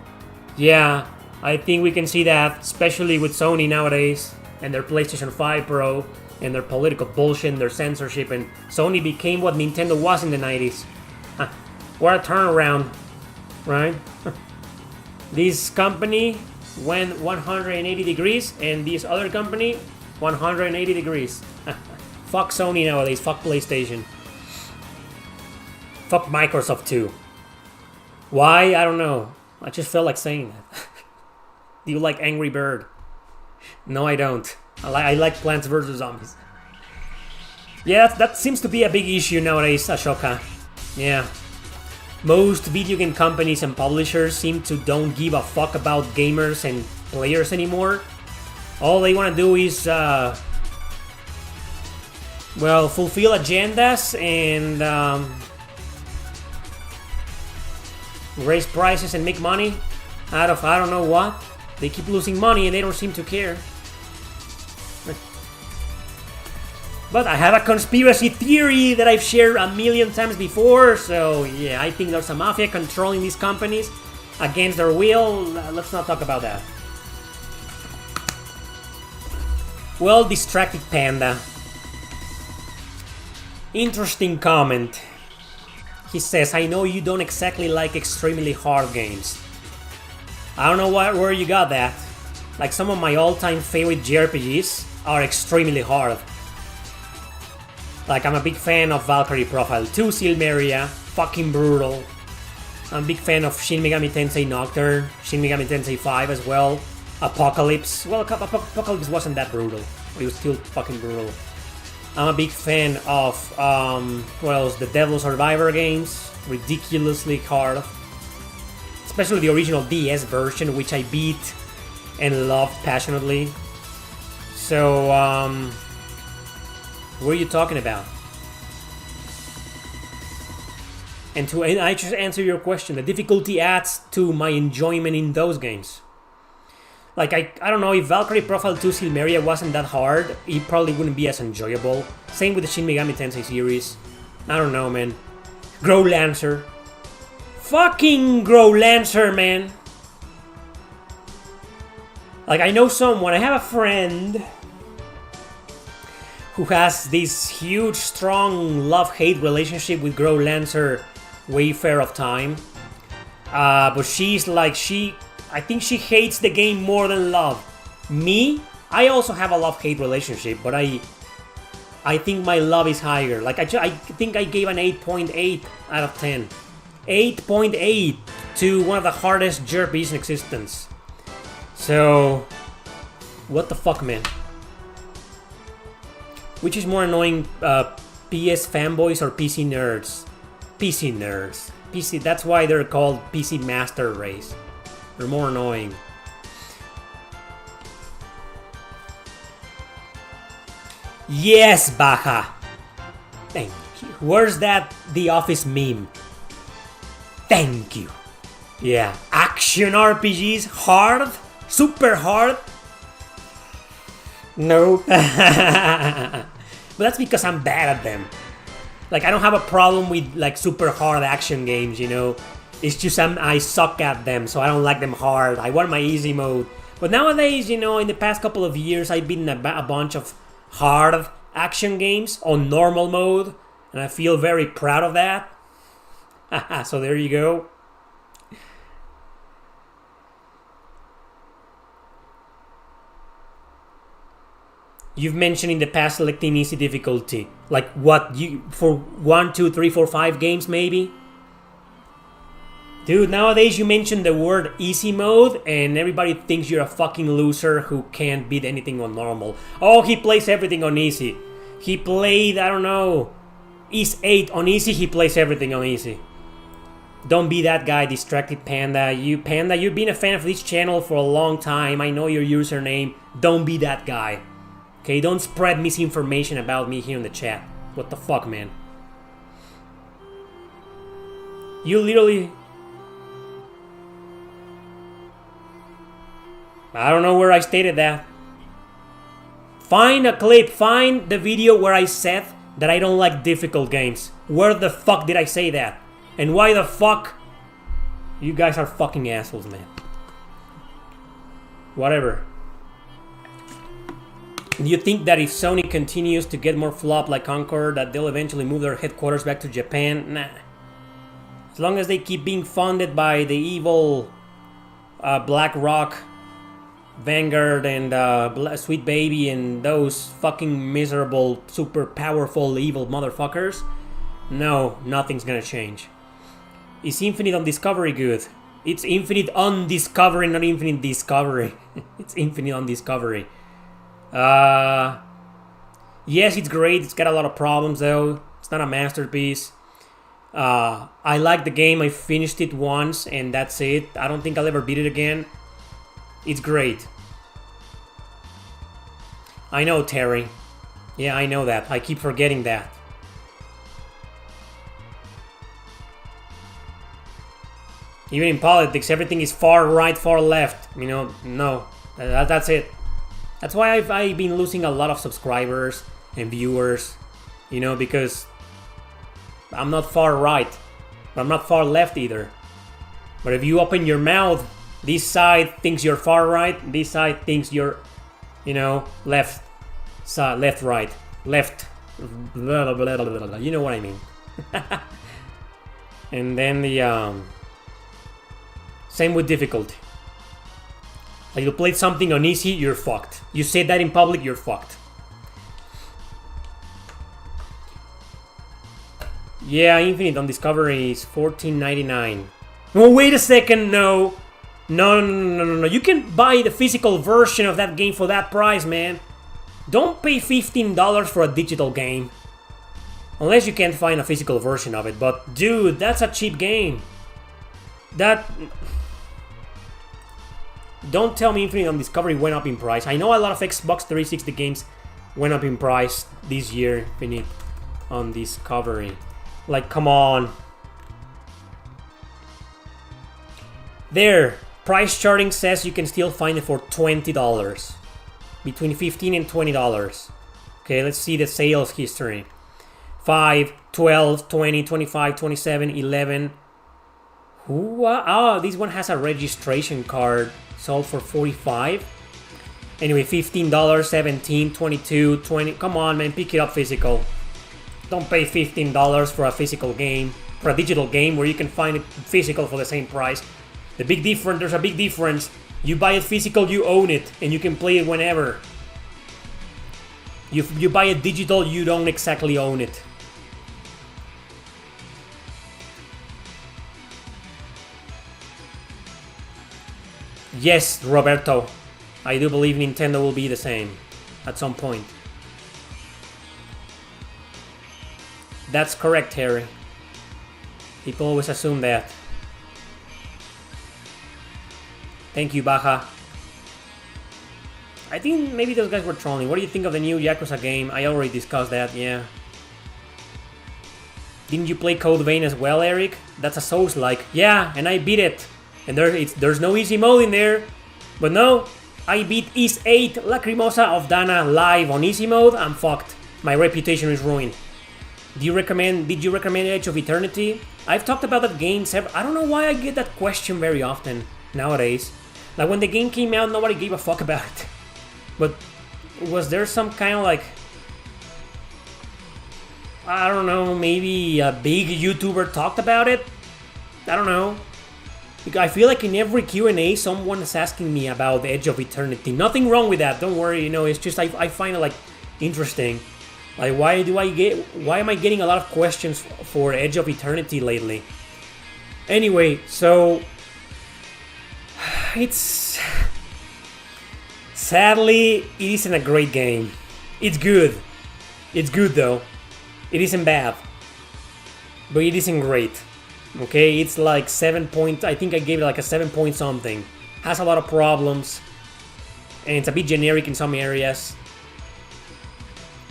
Yeah, I think we can see that, especially with Sony nowadays and their PlayStation 5 Pro and their political bullshit and their censorship, and Sony became what Nintendo was in the 90s. What a turnaround, right? This company went 180 degrees and this other company 180 degrees. Fuck Sony nowadays, fuck PlayStation. Fuck Microsoft too. Why? I don't know. I just felt like saying that. Do you like Angry Bird? No, I don't. I like Plants vs. Zombies. Yeah, that seems to be a big issue nowadays, Ashoka. Yeah. Most video game companies and publishers seem to don't give a fuck about gamers and players anymore. All they want to do is, well, fulfill agendas and raise prices and make money out of I don't know what. They keep losing money and they don't seem to care. But I have a conspiracy theory that I've shared a million times before, so yeah, I think there's a mafia controlling these companies against their will. Let's not talk about that. Well, Distracted Panda. Interesting comment. He says, I know you don't exactly like extremely hard games. I don't know where you got that. Like, some of my all-time favorite JRPGs are extremely hard. Like, I'm a big fan of Valkyrie Profile 2 Silmeria, fucking brutal. I'm a big fan of Shin Megami Tensei Nocturne, Shin Megami Tensei 5 as well. Apocalypse, well, Apocalypse wasn't that brutal, but it was still fucking brutal. I'm a big fan of, what else, the Devil Survivor games, ridiculously hard. Especially the original DS version, which I beat and loved passionately. So, what are you talking about? And I just answer your question. The difficulty adds to my enjoyment in those games. Like, I don't know, if Valkyrie Profile 2 Silmeria wasn't that hard, it probably wouldn't be as enjoyable. Same with the Shin Megami Tensei series. I don't know, man. Grow Lancer. Fucking Grow Lancer, man. Like, I know someone, I have a friend who has this huge, strong love-hate relationship with Grow Lancer Wayfarer of Time. But she's like, I think she hates the game more than love. Me, I also have a love-hate relationship, but I think my love is higher. Like, I think I gave an 8.8 out of 10. 8.8 to one of the hardest JRPGs in existence. So, what the fuck, man? Which is more annoying, PS fanboys or PC nerds? PC nerds. PC, that's why they're called PC Master Race. They're more annoying. Yes, Baja. Thank you. Where's that The Office meme? Thank you. Yeah, action RPGs, hard, super hard. No. But that's because I'm bad at them. Like, I don't have a problem with, like, super hard action games, you know. It's just I suck at them, so I don't like them hard. I want my easy mode. But nowadays, you know, in the past couple of years, I've been in a bunch of hard action games on normal mode, and I feel very proud of that. So there you go. You've mentioned in the past selecting easy difficulty. Like what, for 1, 2, 3, 4, 5 games maybe? Dude, nowadays you mention the word easy mode and everybody thinks you're a fucking loser who can't beat anything on normal. Oh, he plays everything on easy. He played, I don't know, Is 8 on easy, he plays everything on easy. Don't be that guy, Distracted Panda. You've been a fan of this channel for a long time. I know your username. Don't be that guy. Okay, don't spread misinformation about me here in the chat. What the fuck, man? You literally... I don't know where I stated that. Find a clip, find the video where I said that I don't like difficult games. Where the fuck did I say that? And why the fuck? You guys are fucking assholes, man. Whatever. Do you think that if Sony continues to get more flop like Concord, that they'll eventually move their headquarters back to Japan? Nah. As long as they keep being funded by the evil BlackRock, Vanguard, and Sweet Baby, and those fucking miserable, super powerful, evil motherfuckers, no, nothing's gonna change. Is Infinite on Discovery good? It's Infinite on Discovery, not Infinite Discovery. It's Infinite on Discovery. Yes, it's great. It's got a lot of problems though. It's not a masterpiece. I like the game. I finished it once and that's it. I don't think I'll ever beat it again. It's great. I know, Terry. Yeah, I know that. I keep forgetting that. Even in politics, everything is far right, far left. You know, no. That's it. That's why I've been losing a lot of subscribers and viewers, you know, because I'm not far right, but I'm not far left either. But if you open your mouth, this side thinks you're far right, this side thinks you're, you know, left, side, left, right, left, blah, blah, blah, blah, blah, you know what I mean. And then the same with difficulty. Like you played something on easy, you're fucked. You say that in public, you're fucked. Yeah, Infinite on Discovery is $14.99. Oh, wait a second, no. No. You can buy the physical version of that game for that price, man. Don't pay $15 for a digital game. Unless you can't find a physical version of it. But, dude, that's a cheap game. Don't tell me Infinite on Discovery went up in price. I know a lot of Xbox 360 games went up in price this year. Infinite on Discovery. Like, come on. There. Price charting says you can still find it for $20. Between $15 and $20. Okay, let's see the sales history. 5, 12, 20, 25, 27, 11. Oh, this one has a registration card. Sold for $45. Anyway, $15, 17, 22, 20. Come on, man, pick it up physical. Don't pay $15 for a physical game, for a digital game where you can find it physical for the same price. There's a big difference. You buy it physical, you own it, and you can play it whenever. You buy it digital, you don't exactly own it. Yes, Roberto. I do believe Nintendo will be the same at some point. That's correct, Harry. People always assume that. Thank you, Baja. I think maybe those guys were trolling. What do you think of the new Yakuza game? I already discussed that, yeah. Didn't you play Code Vein as well, Eric? That's a Souls-like. Yeah, and I beat it. And there's no easy mode in there. But no, I beat East 8 Lacrimosa of Dana live on easy mode. I'm fucked. My reputation is ruined. Did you recommend Edge of Eternity? I've talked about that game I don't know why I get that question very often nowadays. Like when the game came out, nobody gave a fuck about it. But was there some kind of like, I don't know, maybe a big YouTuber talked about it? I don't know. I feel like in every Q&A, someone is asking me about the Edge of Eternity. Nothing wrong with that, don't worry, you know, it's just I find it like interesting. Like why am I getting a lot of questions for Edge of Eternity lately? Anyway, so it's sadly it isn't a great game. It's good. It's good though. It isn't bad. But it isn't great. Okay, it's like 7 point. I think I gave it like a 7 point something. Has a lot of problems. And it's a bit generic in some areas.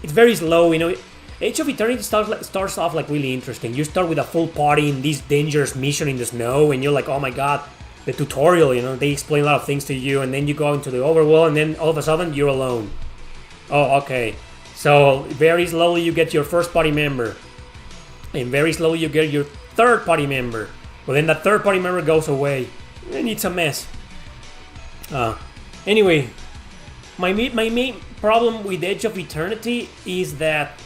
It's very slow, you know. Age of Eternity starts off like really interesting. You start with a full party in this dangerous mission in the snow, and you're like, oh my god, the tutorial, you know, they explain a lot of things to you, and then you go into the overworld, and then all of a sudden you're alone. Oh, okay. So very slowly you get your first party member, and very slowly you get your third party member. But then that third party member goes away, and it's a mess. Anyway, my main problem with Edge of Eternity is that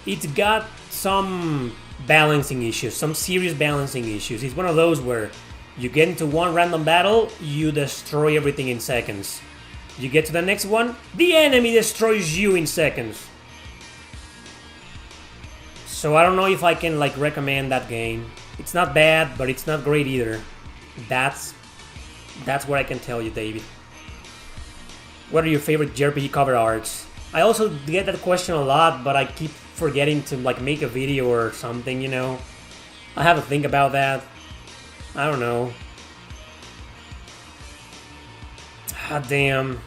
it's got some balancing issues, some serious balancing issues. It's one of those where you get into one random battle, you destroy everything in seconds. You get to the next one, the enemy destroys you in seconds. So I don't know if I can like recommend that game. It's not bad, but it's not great either. That's what I can tell you, David. What are your favorite JRPG cover arts? I also get that question a lot, but I keep forgetting to like make a video or something, you know. I have to think about that. I don't know. Ah, damn.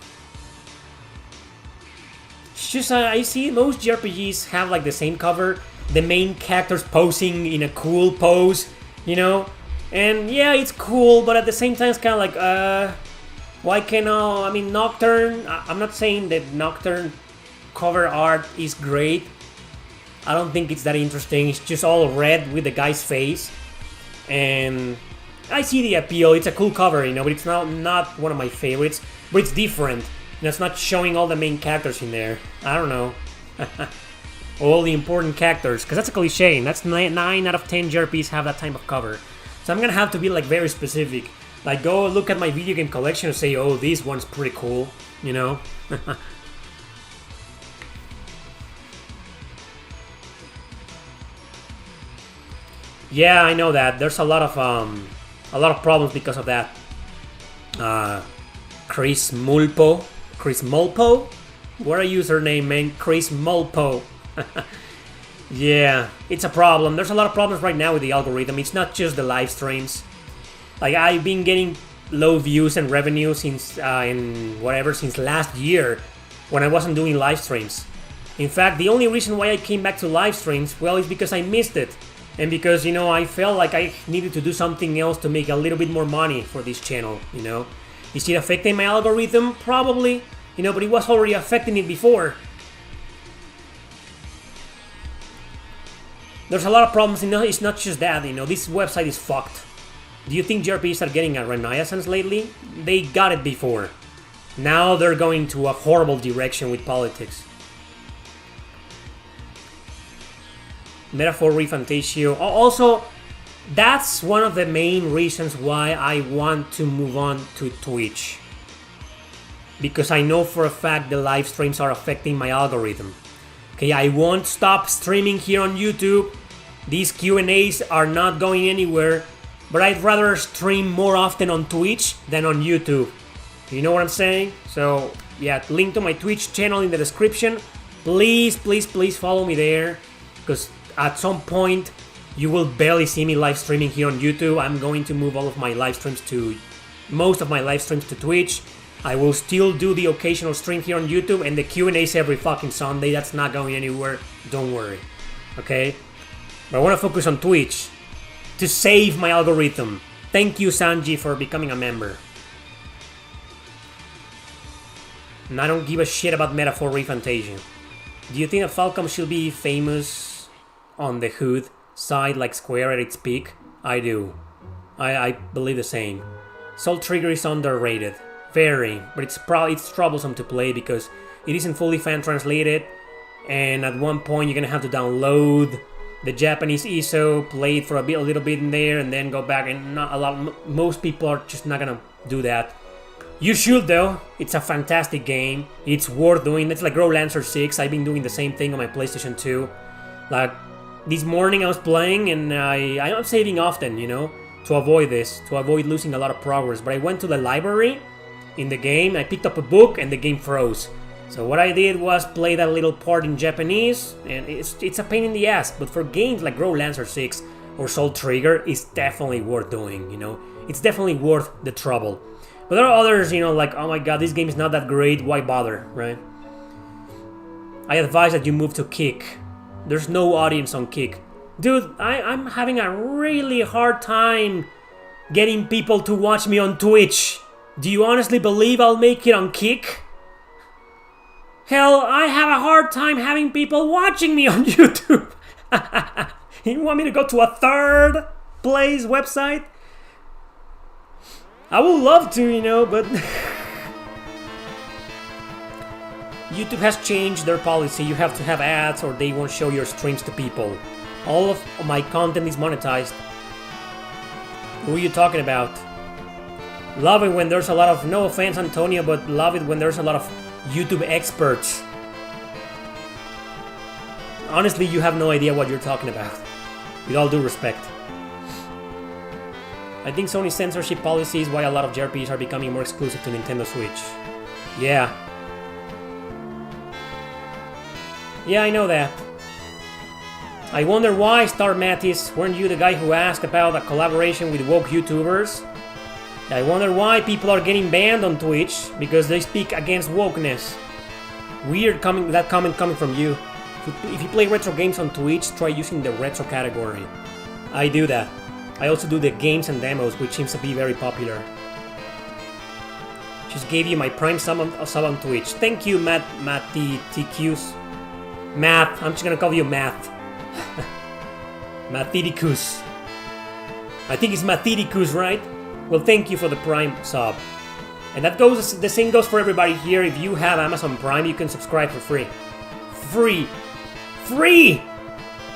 It's just I see most JRPGs have like the same cover. The main character's posing in a cool pose, you know? And yeah, it's cool, but at the same time it's kind of like, why can't I mean, Nocturne, I'm not saying that Nocturne cover art is great. I don't think it's that interesting. It's just all red with the guy's face. And I see the appeal. It's a cool cover, you know, but it's not one of my favorites. But it's different. You know, it's not showing all the main characters in there. I don't know. All the important characters, because that's a cliche, and that's 9 out of 10 JRPGs have that type of cover. So I'm gonna have to be like very specific. Like go look at my video game collection and say, oh, this one's pretty cool, you know? Yeah, I know that. There's a lot of problems because of that. Chris Mulpo? What a username, man. Chris Mulpo. Yeah, it's a problem. There's a lot of problems right now with the algorithm. It's not just the live streams. Like I've been getting low views and revenue since since last year when I wasn't doing live streams. In fact, the only reason why I came back to live streams, well, is because I missed it. And because, you know, I felt like I needed to do something else to make a little bit more money for this channel, you know. Is it affecting my algorithm? Probably, you know, but it was already affecting it before. There's a lot of problems, you know, it's not just that, you know, this website is fucked. Do you think JRPGs are getting a renaissance lately? They got it before. Now they're going to a horrible direction with politics. Metaphor Refantasio. Also, that's one of the main reasons why I want to move on to Twitch. Because I know for a fact the live streams are affecting my algorithm. Okay, I won't stop streaming here on YouTube. These Q&As are not going anywhere. But I'd rather stream more often on Twitch than on YouTube. You know what I'm saying? So, yeah, link to my Twitch channel in the description. Please, please, please follow me there. Because at some point, you will barely see me live streaming here on YouTube. I'm going to move all of my live streams to... most of my live streams to Twitch. I will still do the occasional stream here on YouTube. And the Q&As every fucking Sunday. That's not going anywhere. Don't worry. Okay? But I want to focus on Twitch. To save my algorithm. Thank you, Sanji, for becoming a member. And I don't give a shit about Metaphor Refantasia. Do you think that Falcom should be famous on the hood side like Square at its peak? I do. I believe the same. Soul Trigger is underrated. Very. But it's troublesome to play because it isn't fully fan translated. And at one point you're gonna have to download the Japanese ISO, play it for a little bit in there, and then go back. And most people are just not gonna do that. You should though. It's a fantastic game. It's worth doing. It's like Grow Lancer 6. I've been doing the same thing on my PlayStation 2. Like this morning I was playing, and I'm saving often, you know, to avoid this, to avoid losing a lot of progress. But I went to the library in the game. I picked up a book, and the game froze. So what I did was play that little part in Japanese, and it's a pain in the ass, but for games like Grow Lancer 6 or Soul Trigger, it's definitely worth doing, you know? It's definitely worth the trouble. But there are others, you know, like, oh my god, this game is not that great, why bother, right? I advise that you move to Kick. There's no audience on Kick. Dude, I'm having a really hard time getting people to watch me on Twitch. Do you honestly believe I'll make it on Kick? Hell, I have a hard time having people watching me on YouTube. You want me to go to a third place website? I would love to, you know, but YouTube has changed their policy. You have to have ads or they won't show your streams to people. All of my content is monetized. Who are you talking about? Love it when there's a lot of, no offense Antonio, but love it when there's a lot of YouTube experts. Honestly, you have no idea what you're talking about. With all due respect. I think Sony's censorship policy is why a lot of JRPGs are becoming more exclusive to Nintendo Switch. Yeah. Yeah, I know that. I wonder why, Star Mattis, weren't you the guy who asked about a collaboration with woke YouTubers? I wonder why people are getting banned on Twitch, because they speak against wokeness. Weird that comment coming from you. If you play retro games on Twitch, try using the retro category. I do that. I also do the games and demos, which seems to be very popular. Just gave you my prime sub on Twitch. Thank you, TQs. Matt, I'm just gonna call you Matt. Mathidicus. I think it's Mathidicus, right? Well, thank you for the Prime sub. And that goes, the same goes for everybody here. If you have Amazon Prime, you can subscribe for free. Free! Free!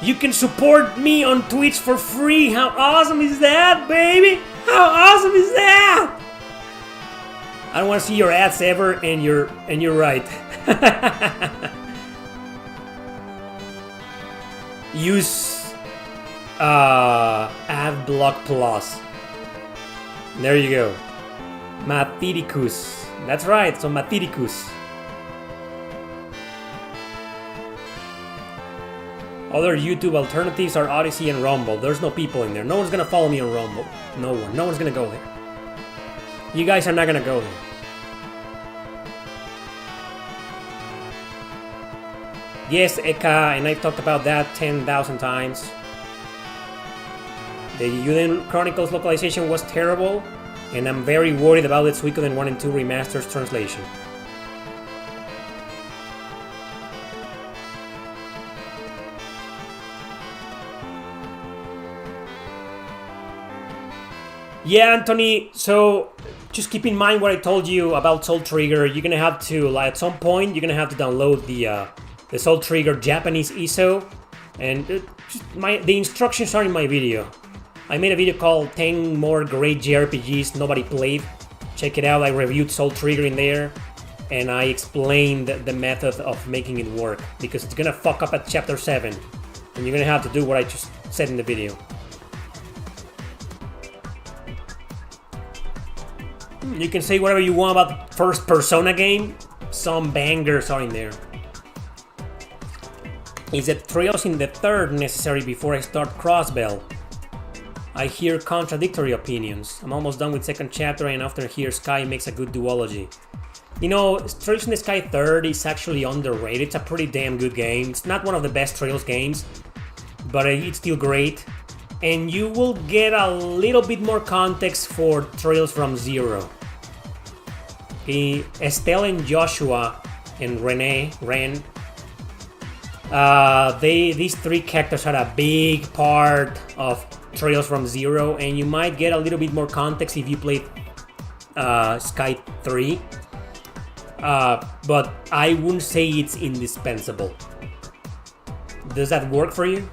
You can support me on Twitch for free! How awesome is that, baby? How awesome is that? I don't want to see your ads ever, and you're right. Use AdBlock Plus. There you go. Mathidicus. That's right, so Mathidicus. Other YouTube alternatives are Odyssey and Rumble. There's no people in there. No one's gonna follow me on Rumble. No one. No one's gonna go there. You guys are not gonna go there. Yes, Eka, and I've talked about that 10,000 times. The Yuden Chronicles localization was terrible, and I'm very worried about its Suikoden 1 and 2 remasters translation. Yeah, Anthony, so just keep in mind what I told you about Soul Trigger. You're gonna have to, like, at some point, you're gonna have to download the Soul Trigger Japanese ISO, and the instructions are in my video. I made a video called 10 more great JRPGs nobody played. Check it out, I reviewed Soul Trigger in there, and I explained the method of making it work, because it's gonna fuck up at chapter 7, and you're gonna have to do what I just said in the video. You can say whatever you want about the first Persona game, some bangers are in there. Is it Trails in the third necessary before I start Crossbell? I hear contradictory opinions. I'm almost done with second chapter and after here Sky makes a good duology. You know, Trails in the Sky 3rd is actually underrated. It's a pretty damn good game. It's not one of the best Trails games, but it's still great. And you will get a little bit more context for Trails from Zero. Okay, Estelle and Joshua and Ren, these three characters had a big part of Trails from Zero, and you might get a little bit more context if you played Sky 3. But I wouldn't say it's indispensable. Does that work for you?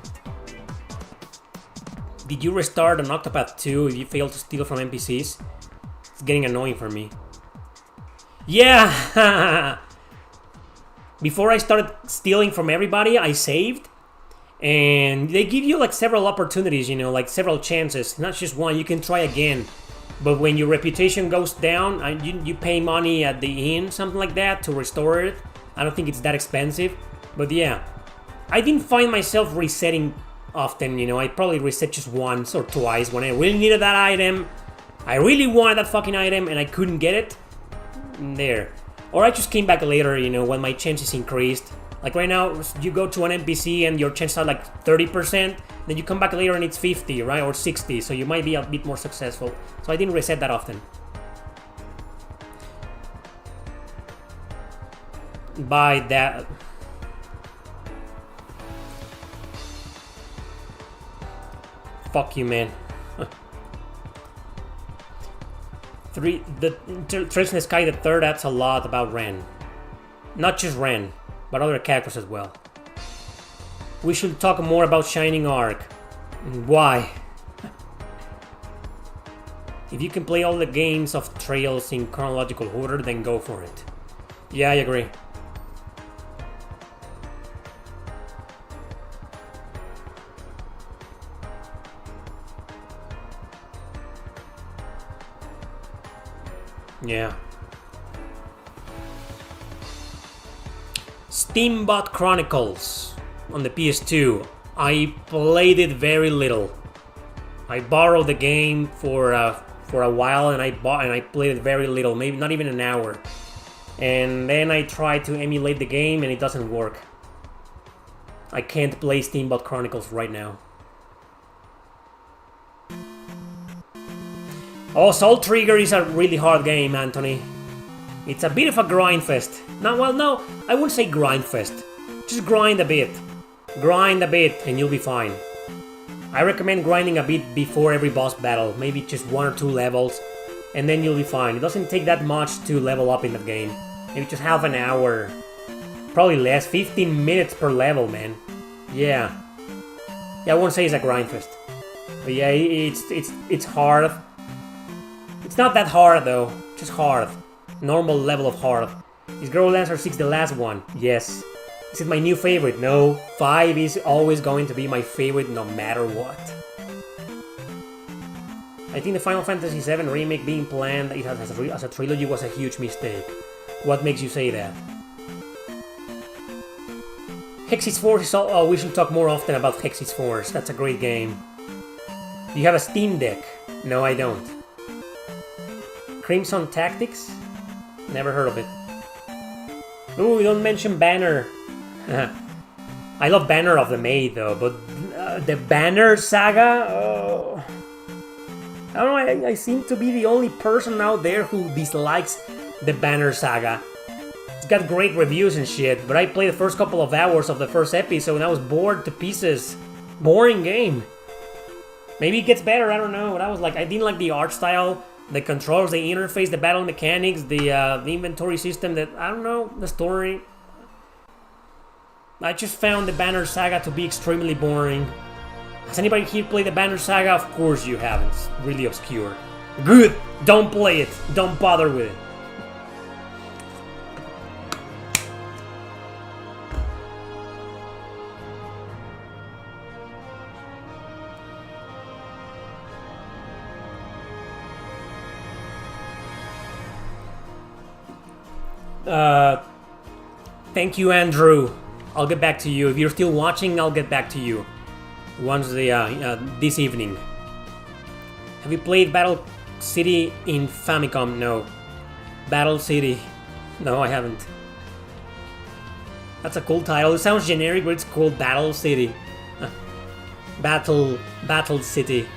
Did you restart an Octopath 2 if you failed to steal from NPCs? It's getting annoying for me. Yeah! Before I started stealing from everybody, I saved. And they give you like several opportunities, you know, like several chances. Not just one, you can try again. But when your reputation goes down, you pay money at the inn, something like that, to restore it. I don't think it's that expensive. But yeah, I didn't find myself resetting often, you know. I probably reset just once or twice when I really needed that item. I really wanted that fucking item and I couldn't get it. There. Or I just came back later, you know, when my chances increased. Like right now, you go to an NPC and your chances are like 30%, then you come back later and it's 50, right? Or 60, so you might be a bit more successful. So I didn't reset that often. By that... Fuck you, man. The Trails in the Sky, the third, adds a lot about Ren. Not just Ren, but other characters as well. We should talk more about Shining Arc. Why? If you can play all the games of Trails in chronological order, then go for it. Yeah, I agree. Yeah. Steambot Chronicles on the PS2. I played it very little. I borrowed the game for a while, and I played it very little, maybe not even an hour. And then I tried to emulate the game, and it doesn't work. I can't play Steambot Chronicles right now. Oh, Soul Trigger is a really hard game, Anthony. It's a bit of a grind fest. No, I wouldn't say grind fest. Just grind a bit. Grind a bit and you'll be fine. I recommend grinding a bit before every boss battle, maybe just 1 or 2 levels, and then you'll be fine. It doesn't take that much to level up in the game. Maybe just half an hour. Probably less, 15 minutes per level, man. Yeah. Yeah, I won't say it's a grind fest. But yeah, it's hard. It's not that hard though, just hard. Normal level of hard. Is Girl Lancer 6 the last one? Yes. Is it my new favorite? No. 5 is always going to be my favorite no matter what. I think the Final Fantasy VII remake being planned as a trilogy was a huge mistake. What makes you say that? Hexis Force is all... Oh, we should talk more often about Hexis Force. That's a great game. Do you have a Steam Deck? No, I don't. Crimson Tactics? Never heard of it. Ooh, you don't mention Banner. I love Banner of the Maid though, but the Banner Saga? Oh. I don't know, I seem to be the only person out there who dislikes the Banner Saga. It's got great reviews and shit, but I played the first couple of hours of the first episode and I was bored to pieces. Boring game. Maybe it gets better, I don't know. But I didn't like the art style. The controls, the interface, the battle mechanics, the inventory system, I don't know, the story. I just found the Banner Saga to be extremely boring. Has anybody here played the Banner Saga? Of course you haven't. It's really obscure. Good! Don't play it. Don't bother with it. Thank you, Andrew. I'll get back to you. If you're still watching, I'll get back to you. Once this evening. Have you played Battle City in Famicom? No. Battle City. No, I haven't. That's a cool title. It sounds generic, but it's called Battle City. Battle City.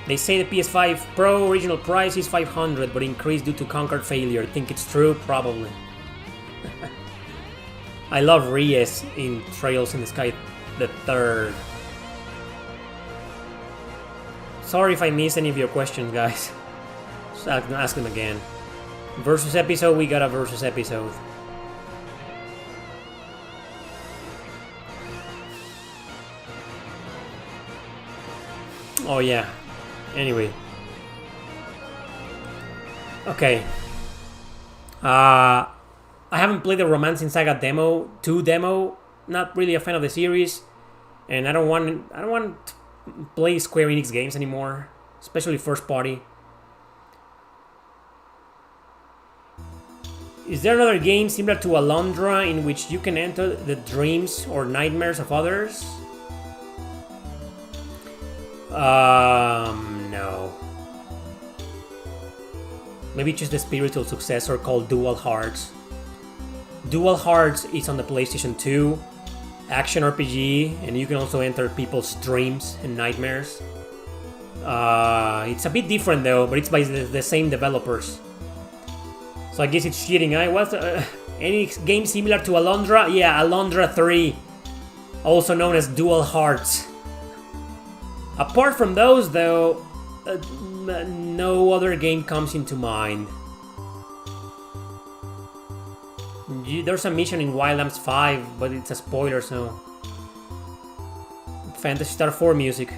They say the PS5 Pro original price is $500, but increased due to Concord failure. Think it's true? Probably. I love Reyes in Trails in the Sky the 3rd. Sorry if I missed any of your questions, guys. Just ask them again. Versus episode, we got a versus episode. Oh yeah. Anyway. Okay. I haven't played the Romancing Saga 2 demo. Not really a fan of the series, and I don't want to play Square Enix games anymore, especially first party. Is there another game similar to Alundra in which you can enter the dreams or nightmares of others? No. Maybe just the spiritual successor called Dual Hearts. Dual Hearts is on the PlayStation 2, action RPG, and you can also enter people's dreams and nightmares. It's a bit different though, but it's by the same developers. So I guess it's cheating. Any game similar to Alundra? Yeah, Alundra 3, also known as Dual Hearts. Apart from those though, no other game comes into mind. There's a mission in Wildlands 5, but it's a spoiler, so... Phantasy Star 4 music.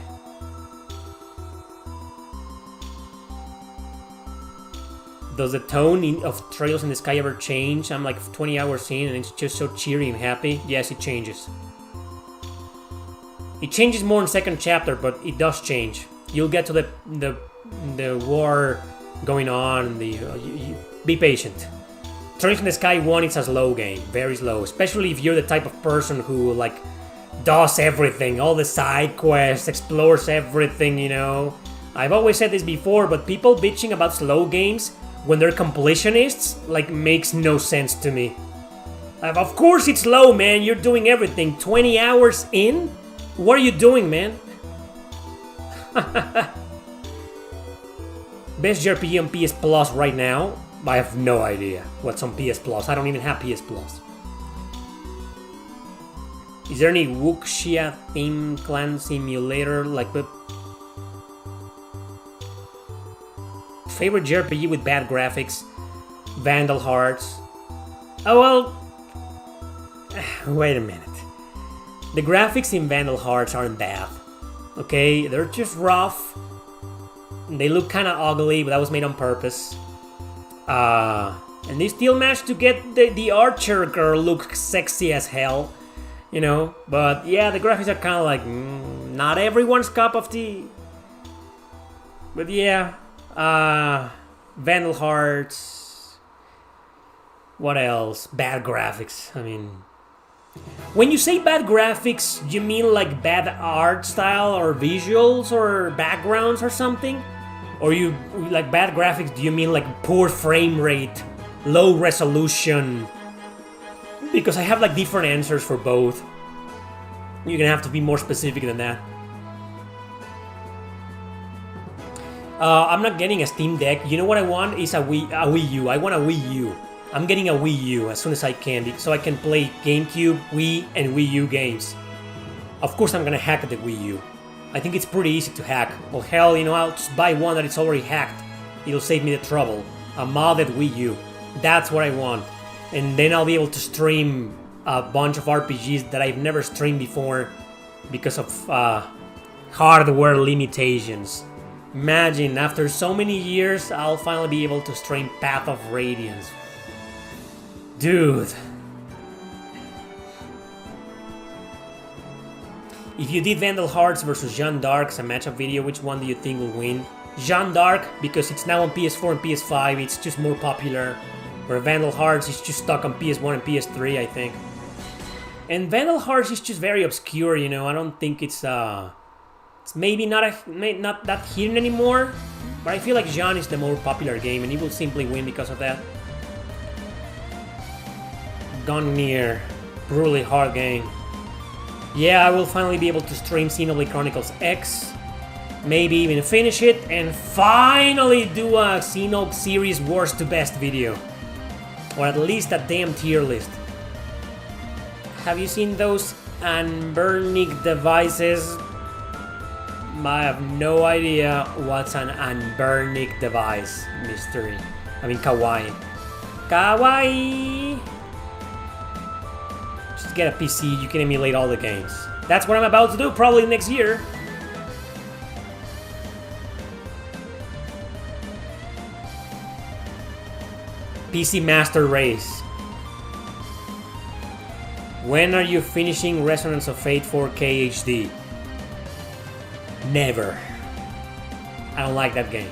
Does the tone of Trails in the Sky ever change? I'm like 20 hours in and it's just so cheery and happy. Yes, it changes. It changes more in second chapter, but it does change. You'll get to the war going on. Be patient. Trails in the Sky 1, it's a slow game, very slow. Especially if you're the type of person who like does everything, all the side quests, explores everything, you know. I've always said this before, but people bitching about slow games when they're completionists, like, makes no sense to me. Of course it's slow, man. You're doing everything. 20 hours in? What are you doing, man? Best JRPG on PS Plus right now? I have no idea what's on PS Plus. I don't even have PS Plus. Is there any Wuxia theme clan simulator like the favorite JRPG with bad graphics? Vandal Hearts. Oh well. Wait a minute. The graphics in Vandal Hearts aren't bad. Okay, they're just rough. They look kind of ugly, but that was made on purpose. And they still managed to get the archer girl look sexy as hell. You know, but yeah, the graphics are kind of like not everyone's cup of tea. But yeah, Vandal Hearts. What else? Bad graphics. I mean, when you say bad graphics, you mean like bad art style or visuals or backgrounds or something? Or you like bad graphics? Do you mean like poor frame rate, low resolution? Because I have like different answers for both. You're gonna have to be more specific than that. I'm not getting a Steam Deck. You know what I want is a Wii U. I want a Wii U. I'm getting a Wii U as soon as I can, so I can play GameCube, Wii, and Wii U games. Of course I'm gonna hack the Wii U. I think it's pretty easy to hack. Well, hell, you know, I'll just buy one that it's already hacked. It'll save me the trouble. A modded Wii U. That's what I want. And then I'll be able to stream a bunch of RPGs that I've never streamed before because of hardware limitations. Imagine, after so many years, I'll finally be able to stream Path of Radiance. Dude. If you did Vandal Hearts versus Jeanne d'Arc as a matchup video, which one do you think will win? Jeanne d'Arc, because it's now on PS4 and PS5, it's just more popular. Where Vandal Hearts is just stuck on PS1 and PS3, I think. And Vandal Hearts is just very obscure, you know. I don't think it's maybe not that hidden anymore. But I feel like Jeanne is the more popular game, and he will simply win because of that. Gungnir, brutally hard game. Yeah, I will finally be able to stream Xenoblade Chronicles X. Maybe even finish it, and finally do a Xenoblade series worst to best video. Or at least a damn tier list. Have you seen those Anbernic devices? I have no idea what's an Anbernic device. Mystery. I mean, kawaii. Kawaii! Just get a PC, you can emulate all the games. That's what I'm about to do, probably next year. PC Master Race. When are you finishing Resonance of Fate 4K HD? Never. I don't like that game.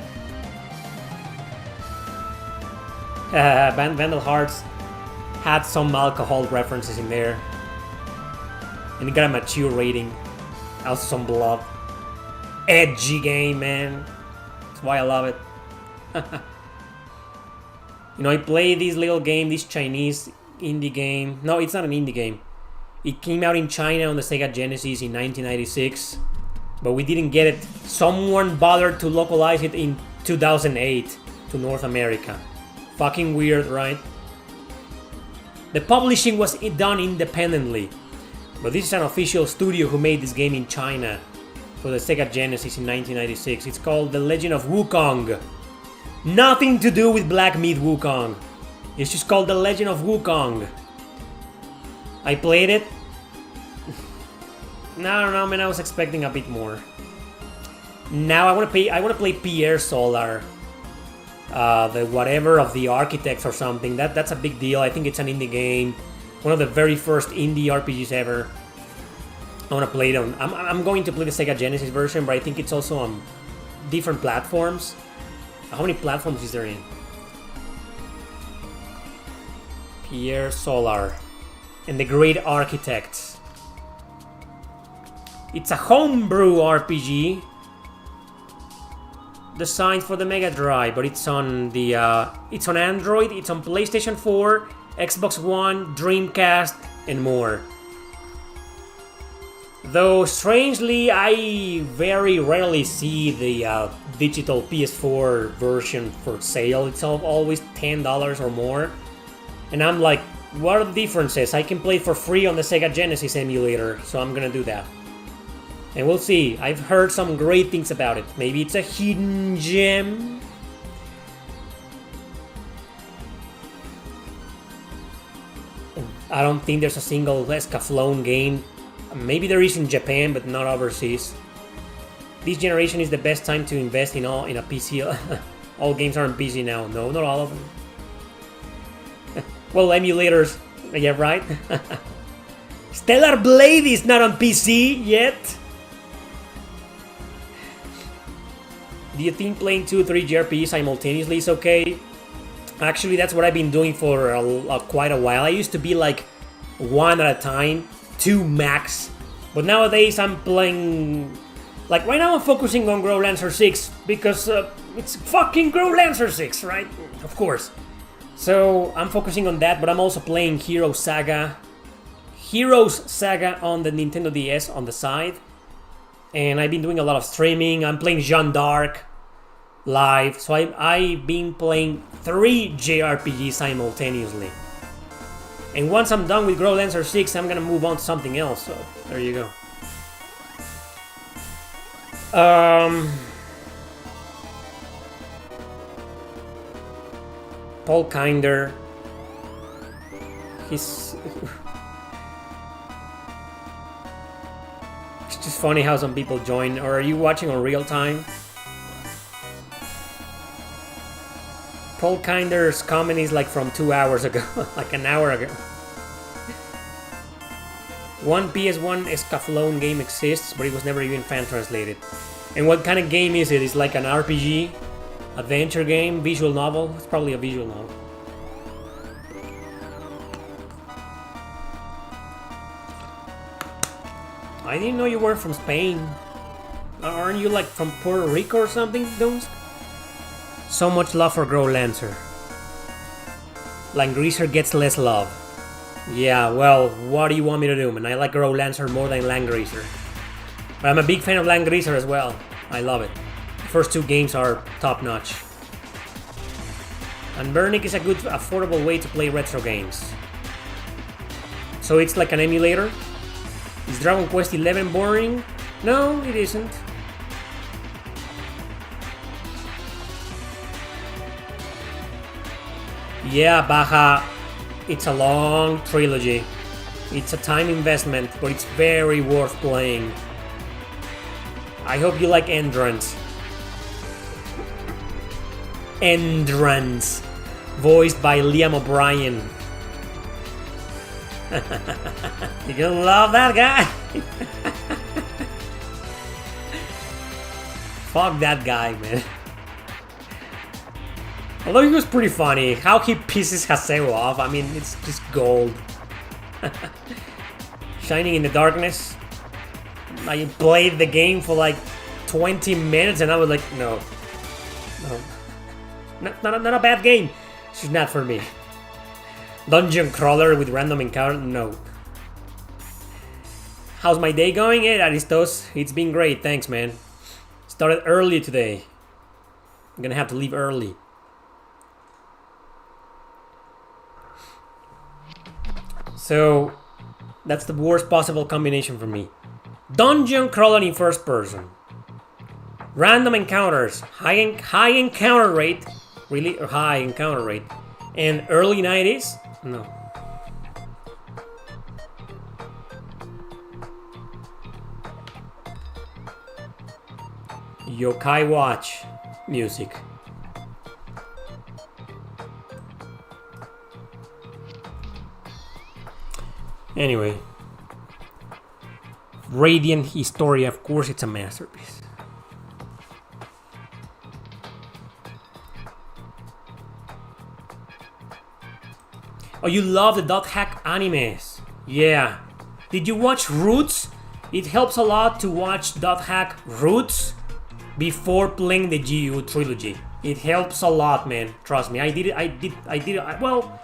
Vandal Hearts had some alcohol references in there. And it got a mature rating. Also some blood. Edgy game, man. That's why I love it. You know, I play this little game, this Chinese indie game. No, it's not an indie game. It came out in China on the Sega Genesis in 1996. But we didn't get it. Someone bothered to localize it in 2008 to North America. Fucking weird, right? The publishing was done independently. But this is an official studio who made this game in China for the Sega Genesis in 1996. It's called The Legend of Wukong. Nothing to do with Black Myth Wukong. It's just called The Legend of Wukong. I played it. No, I don't know, man. I was expecting a bit more. Now I want to play Pierre Solar, the whatever of the Architects or something. That's a big deal. I think it's an indie game, one of the very first indie RPGs ever. I want to play it on. I'm going to play the Sega Genesis version, but I think it's also on different platforms. How many platforms is there in? Pierre Solar and the Great Architects. It's a homebrew RPG designed for the Mega Drive, but it's on the it's on Android, it's on PlayStation 4, Xbox One, Dreamcast, and more. Though strangely, I very rarely see the digital PS4 version for sale. It's always $10 or more, and I'm like, what are the differences? I can play it for free on the Sega Genesis emulator, so I'm gonna do that. And we'll see. I've heard some great things about it. Maybe it's a hidden gem. I don't think there's a single Escaflowne game. Maybe there is in Japan, but not overseas. This generation is the best time to invest in a PC. All games are on PC now. No, not all of them. Well, emulators. Yeah, right? Stellar Blade is not on PC yet. Do you think playing 2 or 3 JRPGs simultaneously is okay? Actually, that's what I've been doing for quite a while. I used to be like 1 at a time, 2 max. But nowadays I'm playing... Like right now I'm focusing on GrowLancer 6 because it's fucking GrowLancer 6, right? Of course. So I'm focusing on that, but I'm also playing Heroes Saga on the Nintendo DS on the side. And I've been doing a lot of streaming. I'm playing Jeanne d'Arc live. So I've been playing 3 JRPGs simultaneously. And once I'm done with GrowLancer 6, I'm gonna move on to something else. So there you go. Paul Kinder. He's... It's just funny how some people join. Or are you watching on real time? Paul Kinder's comment is like from 2 hours ago. Like an hour ago. One PS1 Escaflowne game exists, but it was never even fan translated. And what kind of game is it? It's like an RPG? Adventure game? Visual novel? It's probably a visual novel. I didn't know you were from Spain. Aren't you like from Puerto Rico or something, Domes? So much love for GrowLancer. Langreaser gets less love. Yeah, well, what do you want me to do, man? I like GrowLancer more than Langreaser. But I'm a big fan of Langreaser as well. I love it. The first 2 games are top-notch. And Burnick is a good, affordable way to play retro games. So it's like an emulator? Is Dragon Quest XI boring? No, it isn't. Yeah, Baja, it's a long trilogy. It's a time investment, but it's very worth playing. I hope you like Entrance. Entrance, voiced by Liam O'Brien. You're gonna love that guy. Fuck that guy, man. Although he was pretty funny, how he pisses Haseo off, I mean, it's just gold. Shining in the Darkness. I played the game for like 20 minutes and I was like, no. Not a bad game. It's just not for me. Dungeon crawler with random encounter, no. How's my day going? Hey, Aristos. It's been great, thanks, man. Started early today. I'm gonna have to leave early. So, that's the worst possible combination for me. Dungeon crawler in first person. Random encounters. High encounter rate. Really high encounter rate. And early 90s? No. Yokai Watch music. Anyway, Radiant Historia, of course, it's a masterpiece. Oh, you love the dot hack animes? Yeah. Did you watch Roots? It helps a lot to watch dot hack Roots before playing the GU trilogy. It helps a lot, man. Trust me. I did it. Well,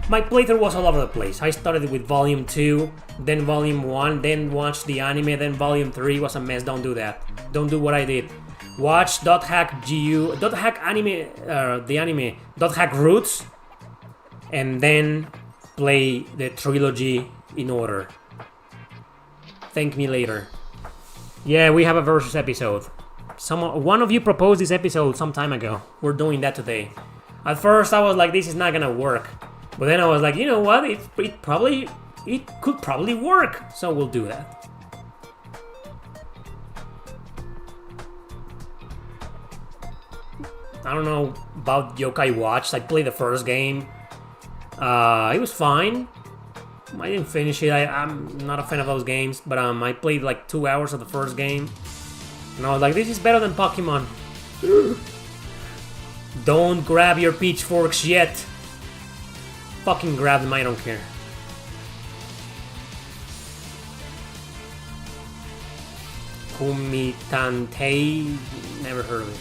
my playthrough was all over the place. I started with Volume 2, then Volume 1, then watched the anime, then Volume 3 was a mess. Don't do that. Don't do what I did. Watch dot hack GU, dot hack anime, the anime, dot hack Roots, and then play the trilogy in order. Thank me later. Yeah, we have a versus episode. One of you proposed this episode some time ago. We're doing that today. At first I was like, this is not gonna work. But then I was like, you know what? It could probably work. So we'll do that. I don't know about Yokai Watch. I played the first game. It was fine. I didn't finish it. I'm not a fan of those games, but I played like 2 hours of the first game, and I was like, this is better than Pokemon. Don't grab your pitchforks yet. Fucking grab them, I don't care. Kumitantei, never heard of it.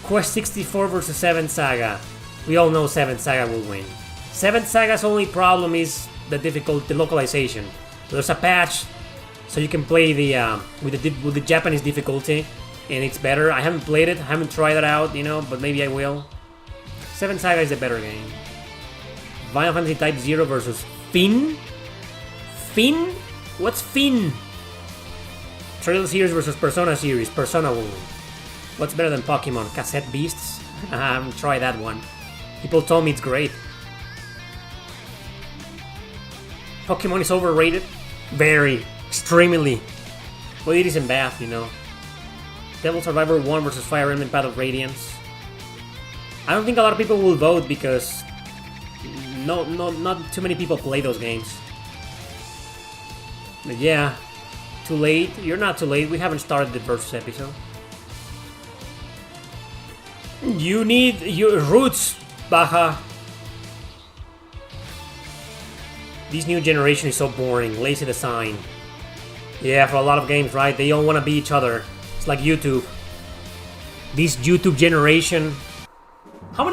Quest 64 versus 7 Saga. We all know 7 Saga will win. 7 Saga's only problem is the localization. There's a patch, so you can play with the Japanese difficulty, and it's better. I haven't played it, I haven't tried it out, but maybe I will. 7 Saga is a better game. Final Fantasy Type 0 versus Finn? Finn? What's Finn? Trail Series versus Persona Series. Persona will win. What's better than Pokemon? Cassette Beasts? I haven't tried that one. People told me it's great. Pokemon is overrated. Very. Extremely. But it isn't bad, Devil Survivor 1 versus Fire Emblem Path of Radiance. I don't think a lot of people will vote because not too many people play those games. But yeah, too late. You're not too late. We haven't started the versus episode. You need your roots, Baja. This new generation is so boring. Lazy design. Yeah, for a lot of games, right? They all want to be each other. It's like YouTube. This YouTube generation. How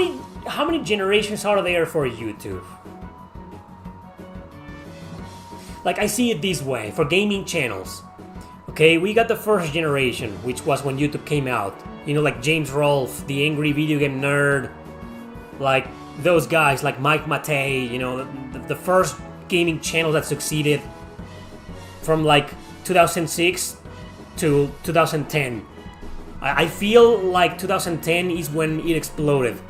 many generations are there for YouTube? Like, I see it this way, for gaming channels. Okay, we got the first generation, which was when YouTube came out. Like James Rolfe, the angry video game nerd. Like, those guys, like Mike Matei, the first gaming channel that succeeded from like 2006 to 2010. I feel like 2010 is when it exploded.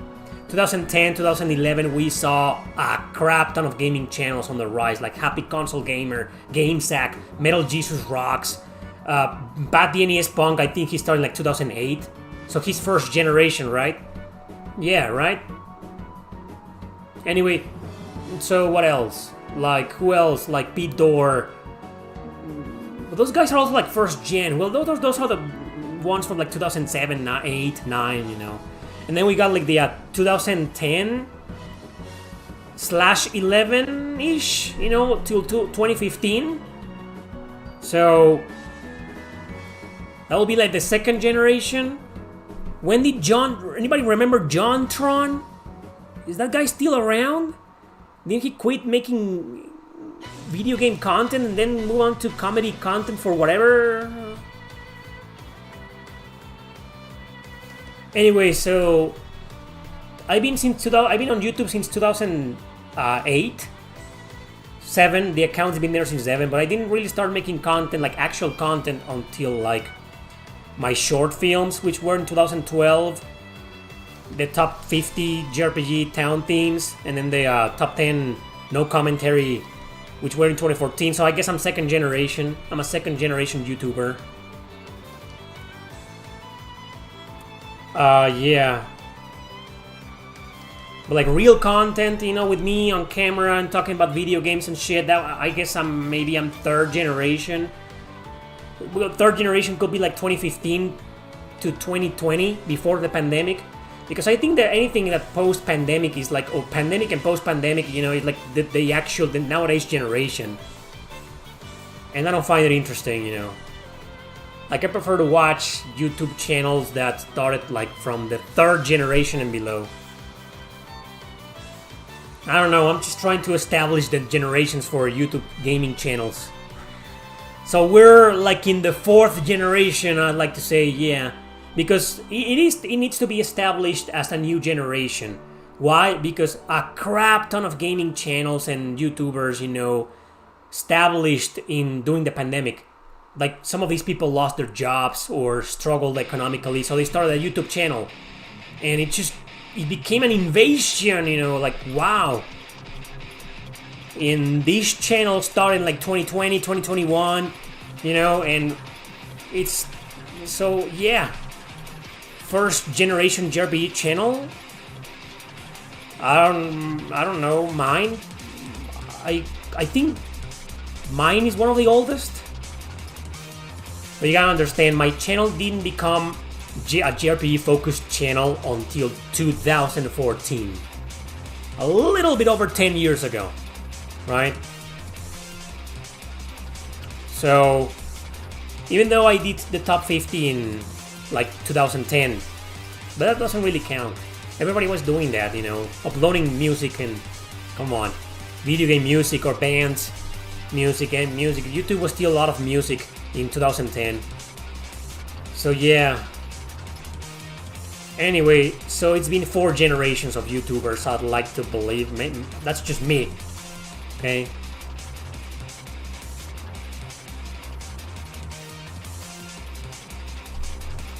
2010, 2011, we saw a crap ton of gaming channels on the rise, like Happy Console Gamer, GameSack, Metal Jesus Rocks, Bad the NES Punk. I think he started like 2008. So his first generation, right? Yeah, right? Anyway, so what else? Like, who else? Like Pete Dorr. Those guys are also like first gen. Well, those are the ones from like 2007, 8, 9, And then we got like the 2010 /11-ish, till 2015. So that will be like the second generation. When did anybody remember JonTron? Is that guy still around? Didn't he quit making video game content and then move on to comedy content for whatever? Anyway, so I've been on YouTube since 2008, 7. The account's been there since 7, but I didn't really start making content, like actual content, until like my short films, which were in 2012, the top 50 JRPG town themes, and then the top 10 no commentary, which were in 2014. So I guess I'm second generation. I'm a second generation YouTuber. Yeah. But like real content, you know, with me on camera and talking about video games and shit, that I guess I'm third generation. Well, third generation could be like 2015 to 2020, before the pandemic. Because I think that anything that post-pandemic is like, or pandemic and post-pandemic, you know, it's like the actual, the nowadays generation. And I don't find it interesting, you know. Like, I prefer to watch YouTube channels that started like from the third generation and below. I don't know, I'm just trying to establish the generations for YouTube gaming channels. So we're like in the fourth generation, I'd like to say, yeah. Because it needs to be established as a new generation. Why? Because a crap ton of gaming channels and YouTubers, you know, established in during the pandemic. Like, some of these people lost their jobs or struggled economically, so they started a YouTube channel. And it became an invasion, you know, like, wow. And these channels started in like 2020, 2021, you know, and it's, so yeah. First generation JRPG channel? I don't know, mine? I think mine is one of the oldest. But you gotta understand, my channel didn't become a JRPG focused channel until 2014. A little bit over 10 years ago, right? So, even though I did the top 50 in like 2010, but that doesn't really count. Everybody was doing that, you know, uploading music and, come on, video game music or bands music and music. YouTube was still a lot of music in 2010. So yeah. Anyway, so it's been 4 generations of YouTubers, I'd like to believe. Maybe, that's just me. Okay.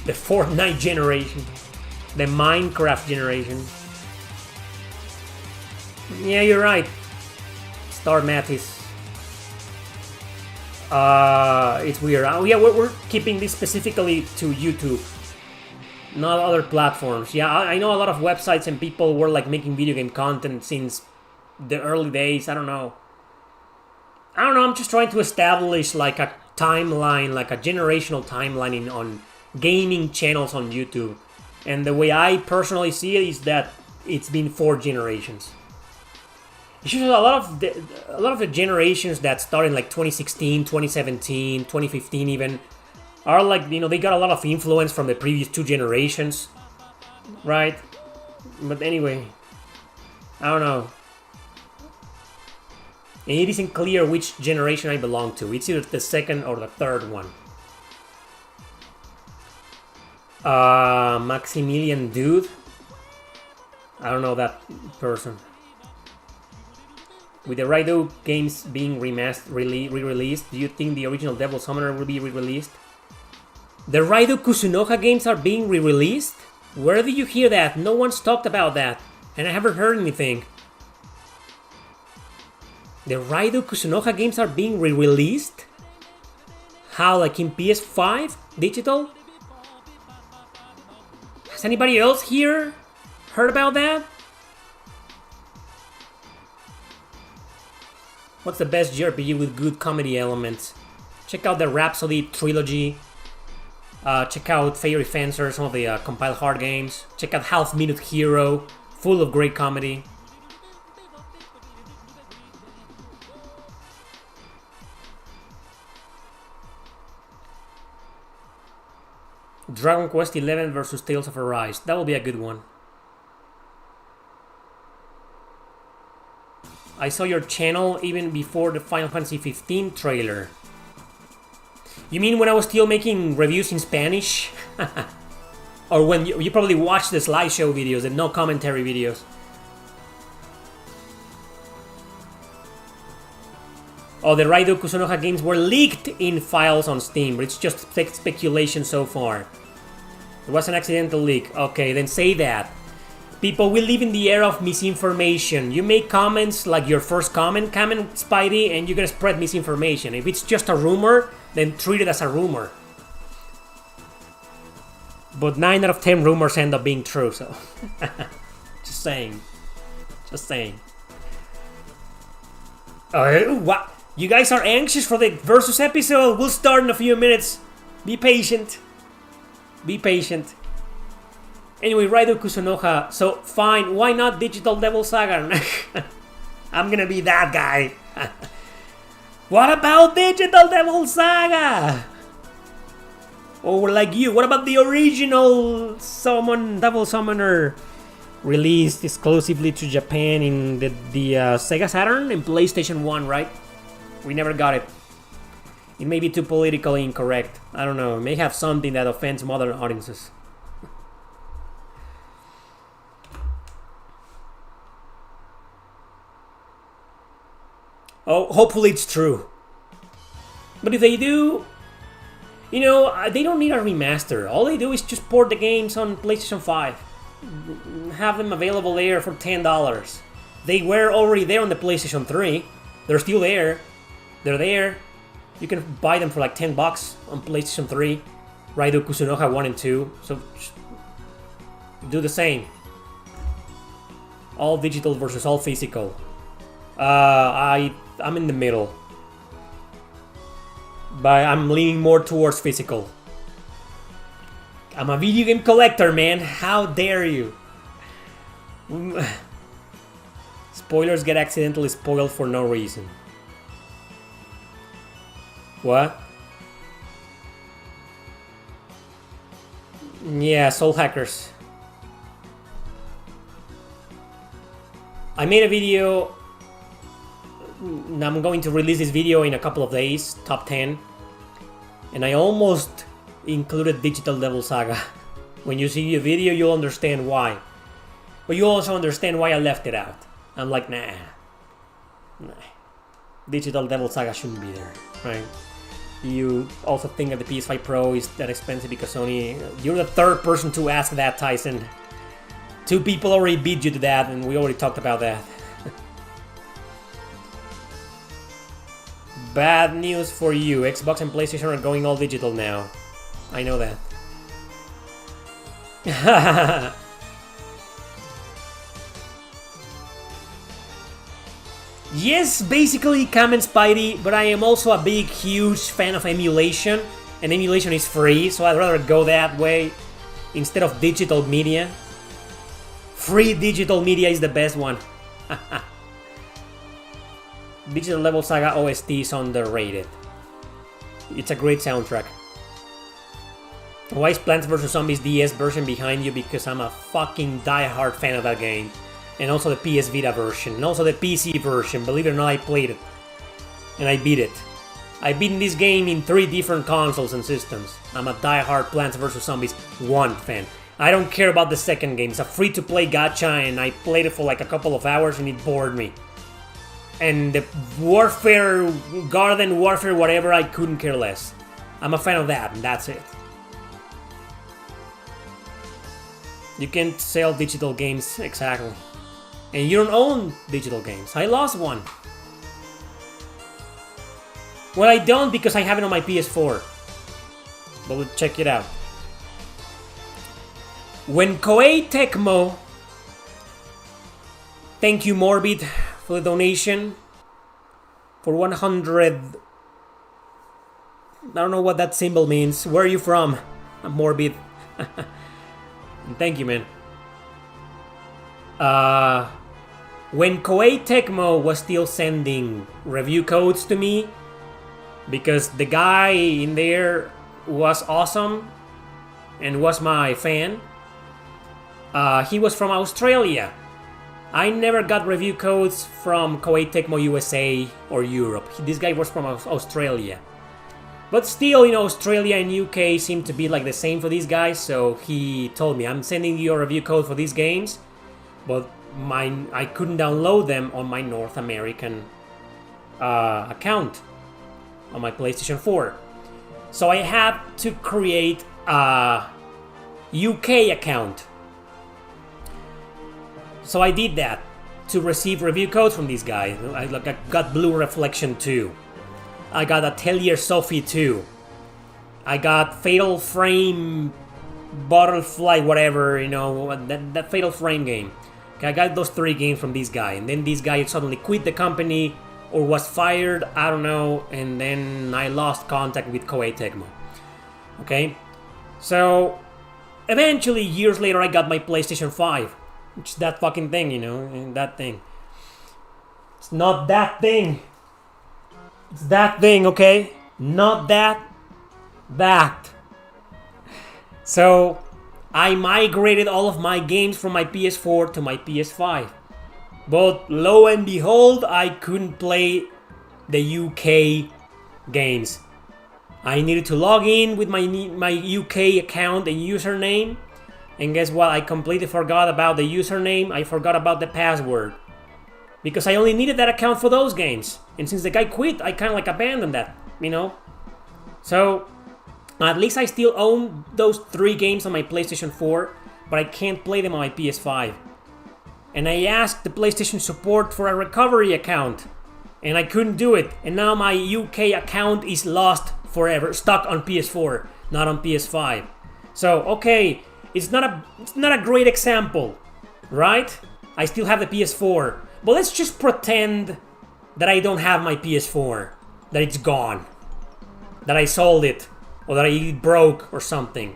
The Fortnite generation. The Minecraft generation. Yeah, you're right. Star Math is... it's weird. Yeah, we're keeping this specifically to YouTube, not other platforms. Yeah, I know a lot of websites and people were like making video game content since the early days. I don't know. I'm just trying to establish like a timeline, like a generational timeline on gaming channels on YouTube. And the way I personally see it is that it's been 4 generations. It's just a lot of the generations that started in like 2016, 2017, 2015 even, are like, you know, they got a lot of influence from the previous 2 generations, right? But anyway, I don't know. And it isn't clear which generation I belong to. It's either the second or the third one. Maximilian Dude. I don't know that person. With the Raido games being re-released, do you think the original Devil Summoner will be re-released? The Raido Kusunoha games are being re-released? Where did you hear that? No one's talked about that, and I haven't heard anything. The Raido Kusunoha games are being re-released? How, like in PS5 digital? Has anybody else here heard about that? What's the best JRPG with good comedy elements? Check out the Rhapsody trilogy. Check out Fairy Fencer, some of the compiled hard games. Check out Half Minute Hero, full of great comedy. Dragon Quest XI versus Tales of Arise. That will be a good one. I saw your channel even before the Final Fantasy 15 trailer. You mean when I was still making reviews in Spanish? Or when you probably watched the slideshow videos and no commentary videos? Oh, the Raido Kusunoha games were leaked in files on Steam, but it's just speculation so far. It was an accidental leak. Okay, then say that. People, we live in the era of misinformation. You make comments like your first comment, Spidey, and you're gonna spread misinformation. If it's just a rumor, then treat it as a rumor. But 9 out of 10 rumors end up being true, so... Just saying. Just saying. What? You guys are anxious for the Versus episode? We'll start in a few minutes. Be patient. Be patient. Anyway, Raido Kusunoha. So, fine. Why not Digital Devil Saga? I'm gonna be that guy. What about Digital Devil Saga? Or like you, what about the original Devil Summoner? Released exclusively to Japan in the Sega Saturn and PlayStation 1, right? We never got it. It may be too politically incorrect. I don't know. It may have something that offends modern audiences. Oh, hopefully it's true. But if they do, you know, they don't need a remaster. All they do is just port the games on PlayStation 5. Have them available there for $10. They were already there on the PlayStation 3. They're still there. They're there. You can buy them for like $10 on PlayStation 3. Raido Kusunoha 1 and 2. So do the same. All digital versus all physical. I'm in the middle. But I'm leaning more towards physical. I'm a video game collector, man. How dare you? Spoilers get accidentally spoiled for no reason. What? Yeah, Soul Hackers. I made a video. I'm going to release this video in a couple of days, top 10. And I almost included Digital Devil Saga. When you see the video, you'll understand why. But you also understand why I left it out. I'm like, nah. Digital Devil Saga shouldn't be there, right? You also think that the PS5 Pro is that expensive because Sony... You're the third person to ask that, Tyson. 2 people already beat you to that, and we already talked about that. Bad news for you. Xbox and PlayStation are going all digital now. I know that. Yes, basically Cam and Spidey, but I am also a big, huge fan of emulation. And emulation is free, so I'd rather go that way instead of digital media. Free digital media is the best one. Digital Devil Saga OST is underrated. It's a great soundtrack. Why is Plants vs. Zombies DS version behind you? Because I'm a fucking die-hard fan of that game. And also the PS Vita version. And also the PC version. Believe it or not, I played it. And I beat it. I've beaten this game in 3 different consoles and systems. I'm a die-hard Plants vs. Zombies 1 fan. I don't care about the second game. It's a free-to-play gacha and I played it for like a couple of hours and it bored me. And the Warfare, Garden Warfare, whatever, I couldn't care less. I'm a fan of that, and that's it. You can't sell digital games, exactly. And you don't own digital games. I lost one. Well, I don't because I have it on my PS4. But we'll check it out. When Koei Tecmo... Thank you, Morbid, for the donation. For 100... I don't know what that symbol means. Where are you from? I'm Morbid. Thank you, man. When Koei Tecmo was still sending review codes to me, because the guy in there was awesome and was my fan, he was from Australia. I never got review codes from Koei Tecmo USA or Europe. This guy was from Australia. But still, you know, Australia and UK seem to be like the same for these guys, so he told me, I'm sending you a review code for these games, but I couldn't download them on my North American account on my PlayStation 4. So I had to create a UK account. So I did that to receive review codes from these guys. I got Blue Reflection 2. I got Atelier Sophie 2. I got Fatal Frame Butterfly, whatever, you know, that Fatal Frame game. Okay, I got those 3 games from this guy, and then this guy suddenly quit the company or was fired, I don't know, and then I lost contact with Koei Tecmo. Okay, so eventually, years later, I got my PlayStation 5, which is that fucking thing, you know, and that thing. It's not that thing. It's that thing, okay? Not that. That. So, I migrated all of my games from my PS4 to my PS5. But lo and behold, I couldn't play the UK games. I needed to log in with my UK account and username. And guess what? I completely forgot about the username. I forgot about the password. Because I only needed that account for those games. And since the guy quit, I kind of like abandoned that, you know? So, at least I still own those 3 games on my PlayStation 4, but I can't play them on my PS5. And I asked the PlayStation support for a recovery account, and I couldn't do it. And now my UK account is lost forever, stuck on PS4, not on PS5. So, okay, it's not a great example, right? I still have the PS4, but let's just pretend that I don't have my PS4, that it's gone, that I sold it, or that it broke or something.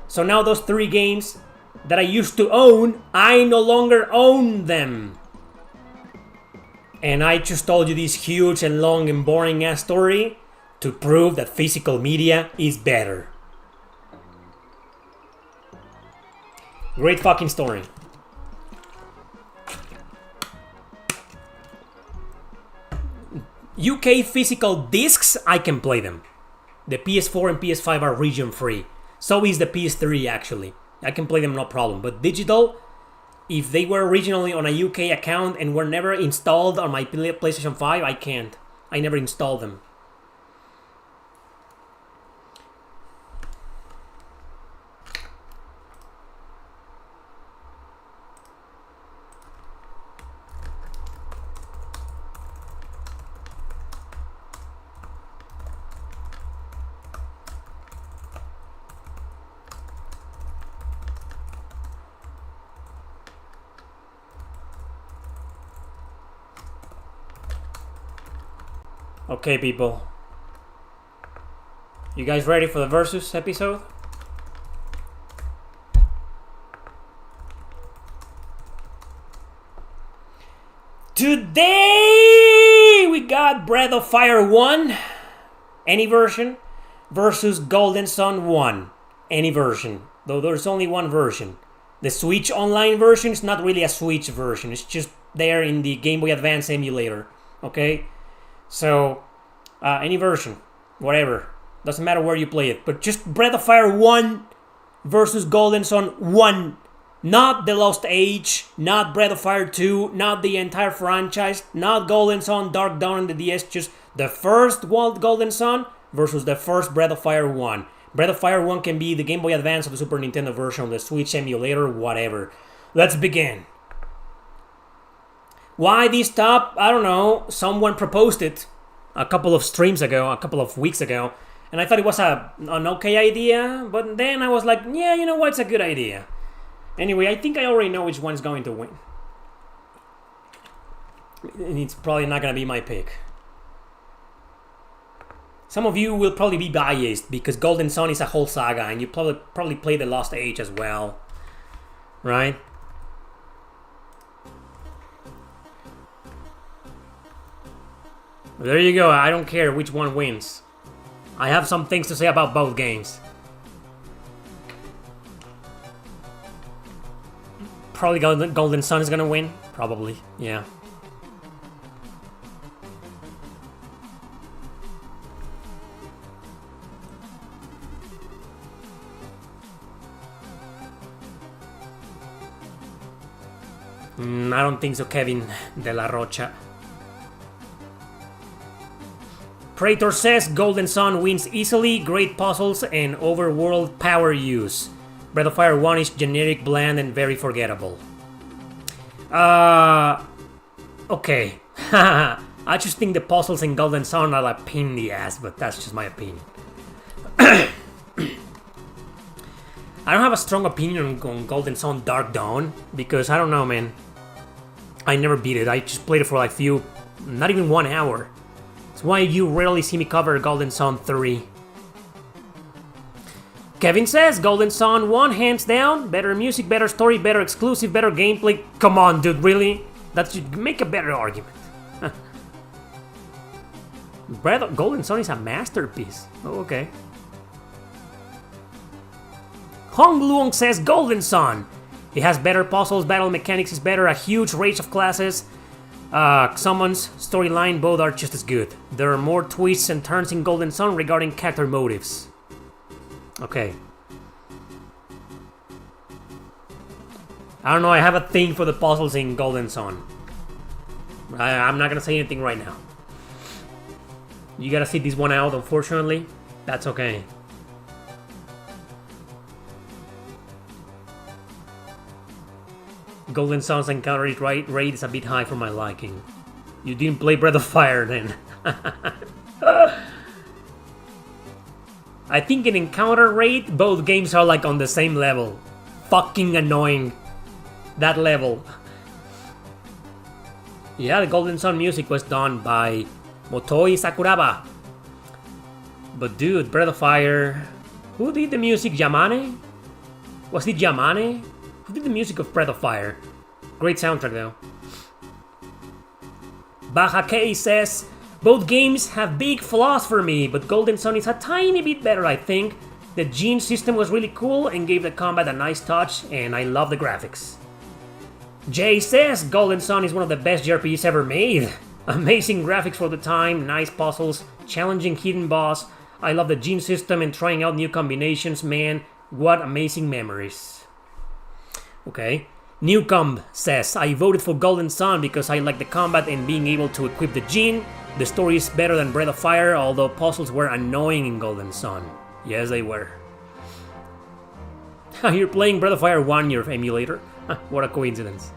So now those 3 games that I used to own, I no longer own them. And I just told you this huge and long and boring ass story to prove that physical media is better. Great fucking story. UK physical discs, I can play them. The PS4 and PS5 are region free. So is the PS3 actually. I can play them no problem. But digital, if they were originally on a UK account and were never installed on my PlayStation 5, I can't. I never installed them. Okay, people. You guys ready for the Versus episode? Today we got Breath of Fire 1, any version, versus Golden Sun 1, any version. Though there's only one version. The Switch Online version is not really a Switch version. It's just there in the Game Boy Advance emulator. Okay? So, any version, whatever, doesn't matter where you play it, but just Breath of Fire 1 versus Golden Sun 1, not The Lost Age, not Breath of Fire 2, not the entire franchise, not Golden Sun, Dark Dawn and the DS, just the first Golden Sun versus the first Breath of Fire 1. Breath of Fire 1 can be the Game Boy Advance or the Super Nintendo version, the Switch emulator, whatever. Let's begin. Why this top? I don't know. Someone proposed it a couple of streams ago, a couple of weeks ago, and I thought it was an okay idea, but then I was like, yeah, you know what, it's a good idea. Anyway, I think I already know which one's going to win. And it's probably not going to be my pick. Some of you will probably be biased because Golden Sun is a whole saga, and you probably play The Lost Age as well, right? There you go, I don't care which one wins. I have some things to say about both games. Probably Golden Sun is gonna win. Probably, yeah. I don't think so, Kevin De La Rocha. Praetor says Golden Sun wins easily, great puzzles, and overworld power use. Breath of Fire 1 is generic, bland, and very forgettable. Okay. I just think the puzzles in Golden Sun are like pain in the ass, but that's just my opinion. I don't have a strong opinion on Golden Sun Dark Dawn because I don't know, man. I never beat it. I just played it for like not even 1 hour. That's why you rarely see me cover Golden Sun 3. Kevin says Golden Sun 1 hands down. Better music, better story, better exclusive, better gameplay. Come on, dude, really? That should make a better argument. Golden Sun is a masterpiece. Oh, okay. Hong Luong says Golden Sun. It has better puzzles, battle mechanics is better, a huge range of classes. Summons, storyline, both are just as good. There are more twists and turns in Golden Sun regarding character motives. Okay. I don't know, I have a thing for the puzzles in Golden Sun. I'm not gonna say anything right now. You gotta sit this one out, unfortunately. That's okay. Golden Sun's encounter rate is a bit high for my liking. You didn't play Breath of Fire then. I think in encounter rate, both games are like on the same level. Fucking annoying. That level. Yeah, the Golden Sun music was done by Motoi Sakuraba. But dude, Breath of Fire... Who did the music? Yamane? Was it Yamane? Who did the music of Breath of Fire? Great soundtrack though. Baja K says, both games have big flaws for me, but Golden Sun is a tiny bit better, I think. The gene system was really cool and gave the combat a nice touch, and I love the graphics. Jay says, Golden Sun is one of the best JRPGs ever made. Amazing graphics for the time, nice puzzles, challenging hidden boss. I love the gene system and trying out new combinations, man. What amazing memories. Okay. Newcomb says, I voted for Golden Sun because I like the combat and being able to equip the gene. The story is better than Breath of Fire, although puzzles were annoying in Golden Sun. Yes, they were. You're playing Breath of Fire 1 your emulator? What a coincidence.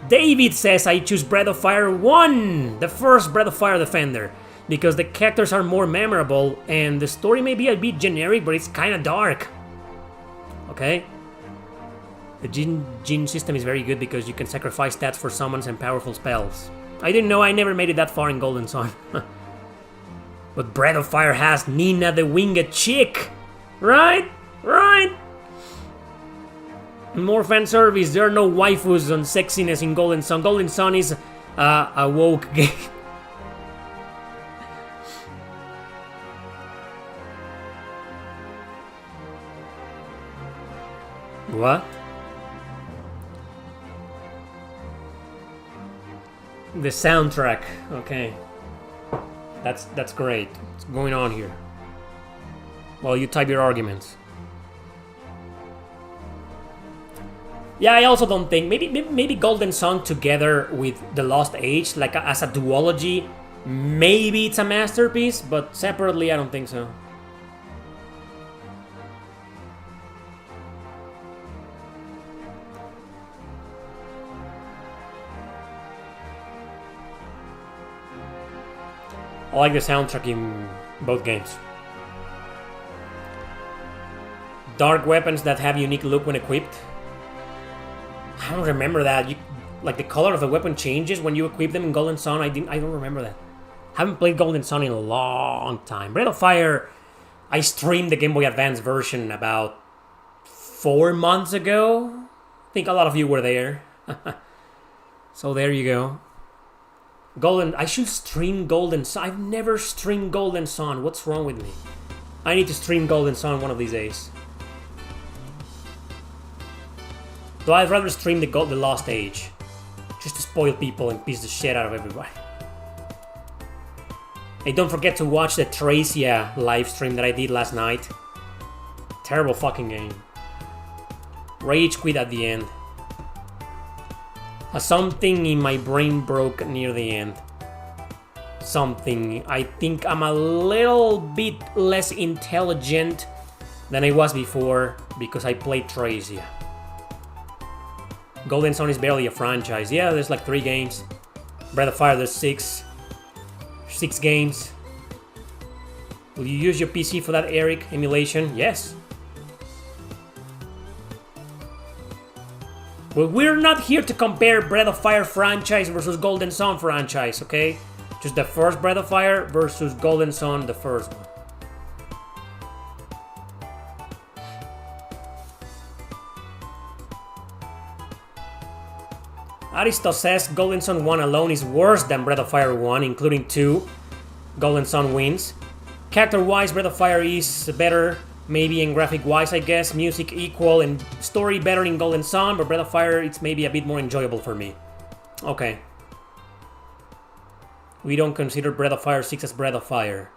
David says, I choose Breath of Fire 1, the first Breath of Fire defender, because the characters are more memorable and the story may be a bit generic, but it's kinda dark. Okay? The gene system is very good because you can sacrifice stats for summons and powerful spells. I didn't know, I never made it that far in Golden Sun. But Breath of Fire has Nina the Winged Chick! Right? Right? More fan service, there are no waifus and sexiness in Golden Sun. Golden Sun is a woke game. What? The soundtrack, okay. That's great. What's going on here? Well, you type your arguments. Yeah, I also don't think maybe Golden Sun together with The Lost Age, like as a duology, maybe it's a masterpiece, but separately, I don't think so. I like the soundtrack in both games. Dark weapons that have unique look when equipped. I don't remember that. Like the color of the weapon changes when you equip them in Golden Sun. I don't remember that. Haven't played Golden Sun in a long time. Breath of Fire, I streamed the Game Boy Advance version about 4 months ago. I think a lot of you were there. So there you go. I should stream Golden Sun. I've never streamed Golden Sun. What's wrong with me? I need to stream Golden Sun one of these days. Though I'd rather stream the Lost Age. Just to spoil people and piss the shit out of everybody. Hey, don't forget to watch the Tracia live stream that I did last night. Terrible fucking game. Rage quit at the end. Something in my brain broke near the end. Something. I think I'm a little bit less intelligent than I was before because I played Tracia. Golden Sun is barely a franchise. Yeah, there's like 3 games. Breath of Fire, there's 6 games. Will you use your PC for that Erick emulation? Yes. Well, we're not here to compare Breath of Fire franchise versus Golden Sun franchise, okay? Just the first Breath of Fire versus Golden Sun, the first one. Aristo says Golden Sun 1 alone is worse than Breath of Fire 1, including 2 Golden Sun wins. Character-wise, Breath of Fire is better, maybe in graphic-wise, I guess. Music equal and story better in Golden Sun, but Breath of Fire, it's maybe a bit more enjoyable for me. Okay. We don't consider Breath of Fire 6 as Breath of Fire.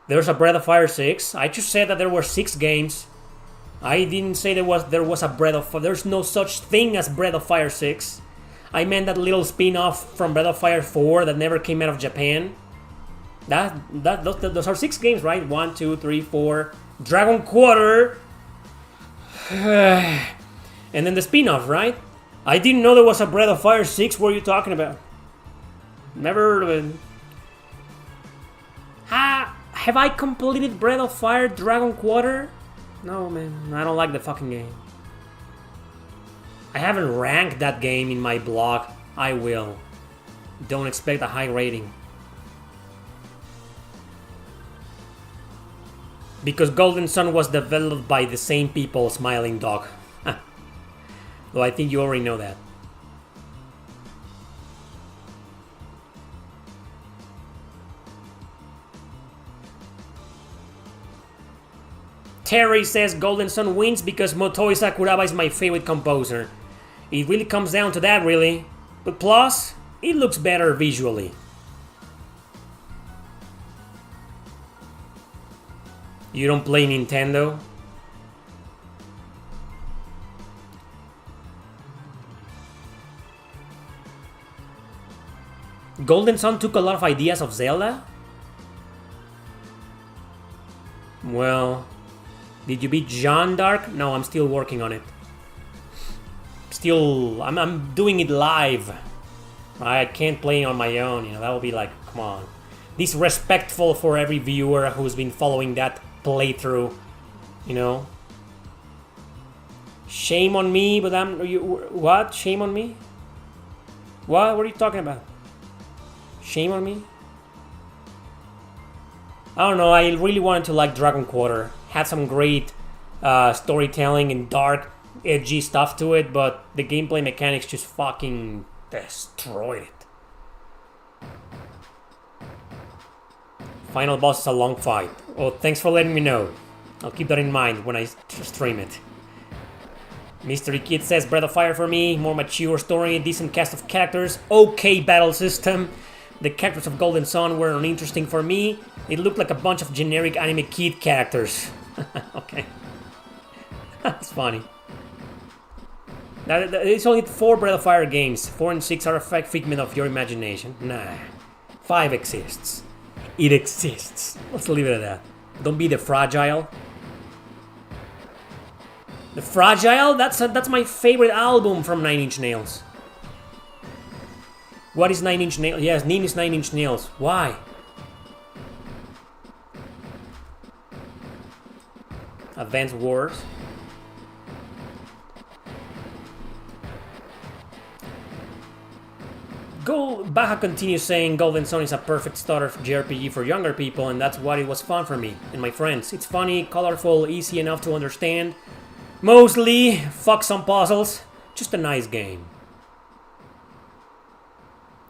There's a Breath of Fire 6. I just said that there were 6 games. I didn't say there was a Breath of Fire. There's no such thing as Breath of Fire 6. I meant that little spin-off from Breath of Fire 4 that never came out of Japan. Those are 6 games, right? 1, 2, 3, 4. Dragon Quarter. And then the spin-off, right? I didn't know there was a Breath of Fire 6. What are you talking about? Never heard of it. Have I completed Breath of Fire Dragon Quarter? No, man. I don't like the fucking game. I haven't ranked that game in my blog. I will. Don't expect a high rating. Because Golden Sun was developed by the same people, Smiling Dog. Though I think you already know that. Terry says Golden Sun wins because Motoi Sakuraba is my favorite composer. It really comes down to that, really. But plus, it looks better visually. You don't play Nintendo? Golden Sun took a lot of ideas of Zelda? Well, did you beat Jeanne d'Arc? No, I'm still working on it. I'm doing it live. I can't play on my own, you know, that would be like, come on. Disrespectful for every viewer who's been following that playthrough, you know. Shame on me, but what? Shame on me? What are you talking about? Shame on me? I don't know, I really wanted to like Dragon Quarter. Had some great storytelling and dark, edgy stuff to it, but the gameplay mechanics just fucking destroyed it. Final boss is a long fight. Oh, thanks for letting me know. I'll keep that in mind when I stream it. Mystery Kid says Breath of Fire for me, more mature story, decent cast of characters, okay battle system. The characters of Golden Sun were uninteresting for me. It looked like a bunch of generic anime kid characters. Okay. That's funny. It's only 4 Breath of Fire games. 4 and 6 are a figment of your imagination. Nah. 5 exists. It exists. Let's leave it at that. Don't be the Fragile. The Fragile? That's my favorite album from 9 Inch Nails. What is 9 Inch Nails? Yes, name is 9 Inch Nails. Why? Advance Wars. Baja continues saying Golden Sun is a perfect starter JRPG for younger people, and that's why it was fun for me and my friends. It's funny, colorful, easy enough to understand. Mostly, fuck some puzzles. Just a nice game.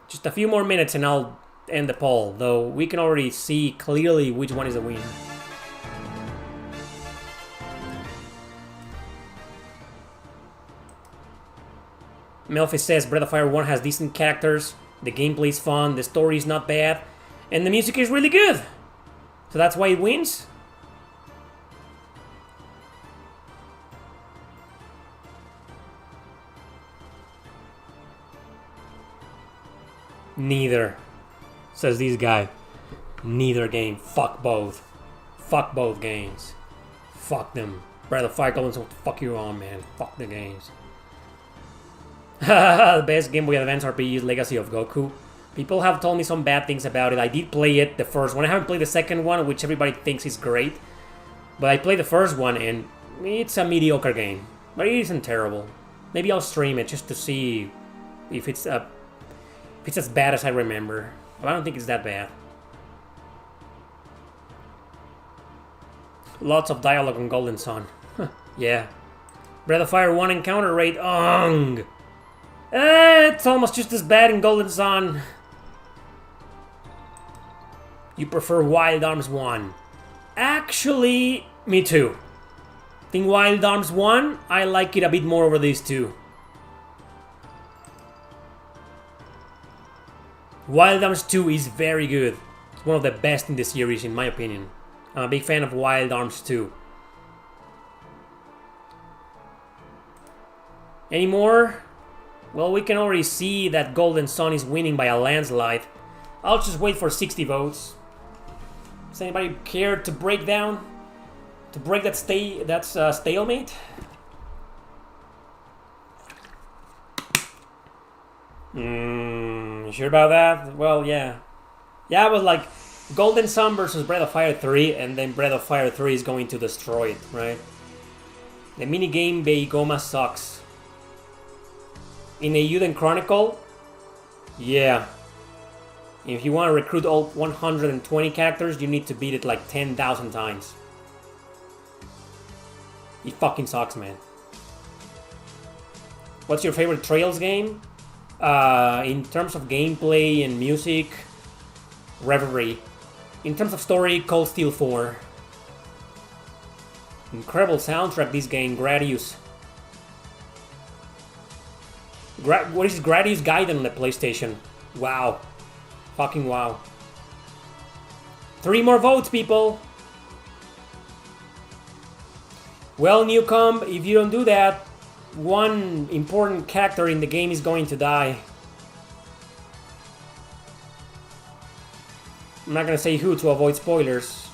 Just a few more minutes and I'll end the poll, though we can already see clearly which one is the winner. Melfi says Breath of Fire 1 has decent characters, the gameplay is fun, the story is not bad, and the music is really good. So that's why it wins? Neither, says this guy. Neither game. Fuck both. Fuck both games. Fuck them. Breath of Fire, Golden Sun, what the fuck you on, man? Fuck the games. The best Game Boy Advance RPG is Legacy of Goku. People have told me some bad things about it. I did play it, the first one. I haven't played the second one, which everybody thinks is great. But I played the first one, and it's a mediocre game. But it isn't terrible. Maybe I'll stream it just to see if it's as bad as I remember. But I don't think it's that bad. Lots of dialogue on Golden Sun. Yeah. Breath of Fire 1 encounter rate. It's almost just as bad in Golden Sun. You prefer Wild Arms 1. Actually, me too. I think Wild Arms 1, I like it a bit more over these two. Wild Arms 2 is very good. It's one of the best in the series, in my opinion. I'm a big fan of Wild Arms 2. Any more? Well, we can already see that Golden Sun is winning by a landslide. I'll just wait for 60 votes. Does anybody care to break down? To break that stalemate? You sure about that? Well, yeah. Yeah, it was like Golden Sun versus Breath of Fire 3, and then Breath of Fire 3 is going to destroy it, right? The minigame Beigoma sucks. In a Euden Chronicle? Yeah. If you want to recruit all 120 characters, you need to beat it like 10,000 times. It fucking sucks, man. What's your favorite Trails game? In terms of gameplay and music, Reverie. In terms of story, Cold Steel 4. Incredible soundtrack, this game, Gradius. What is Gradius Gaiden on the PlayStation? Wow. Fucking wow. 3 more votes, people! Well, Newcomb, if you don't do that, one important character in the game is going to die. I'm not gonna say who to avoid spoilers.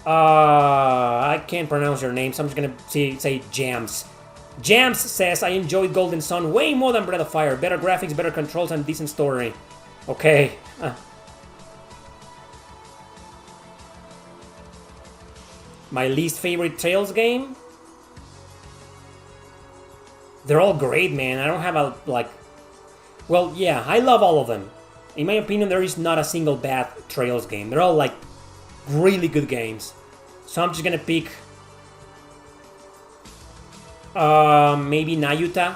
I can't pronounce your name, so I'm just gonna say Jams. Jams says, I enjoyed Golden Sun way more than Breath of Fire. Better graphics, better controls, and decent story. Okay. My least favorite Trails game? They're all great, man. I don't have a, like... Well, yeah, I love all of them. In my opinion, there is not a single bad Trails game. They're all, like, really good games. So I'm just gonna pick... maybe Nayuta.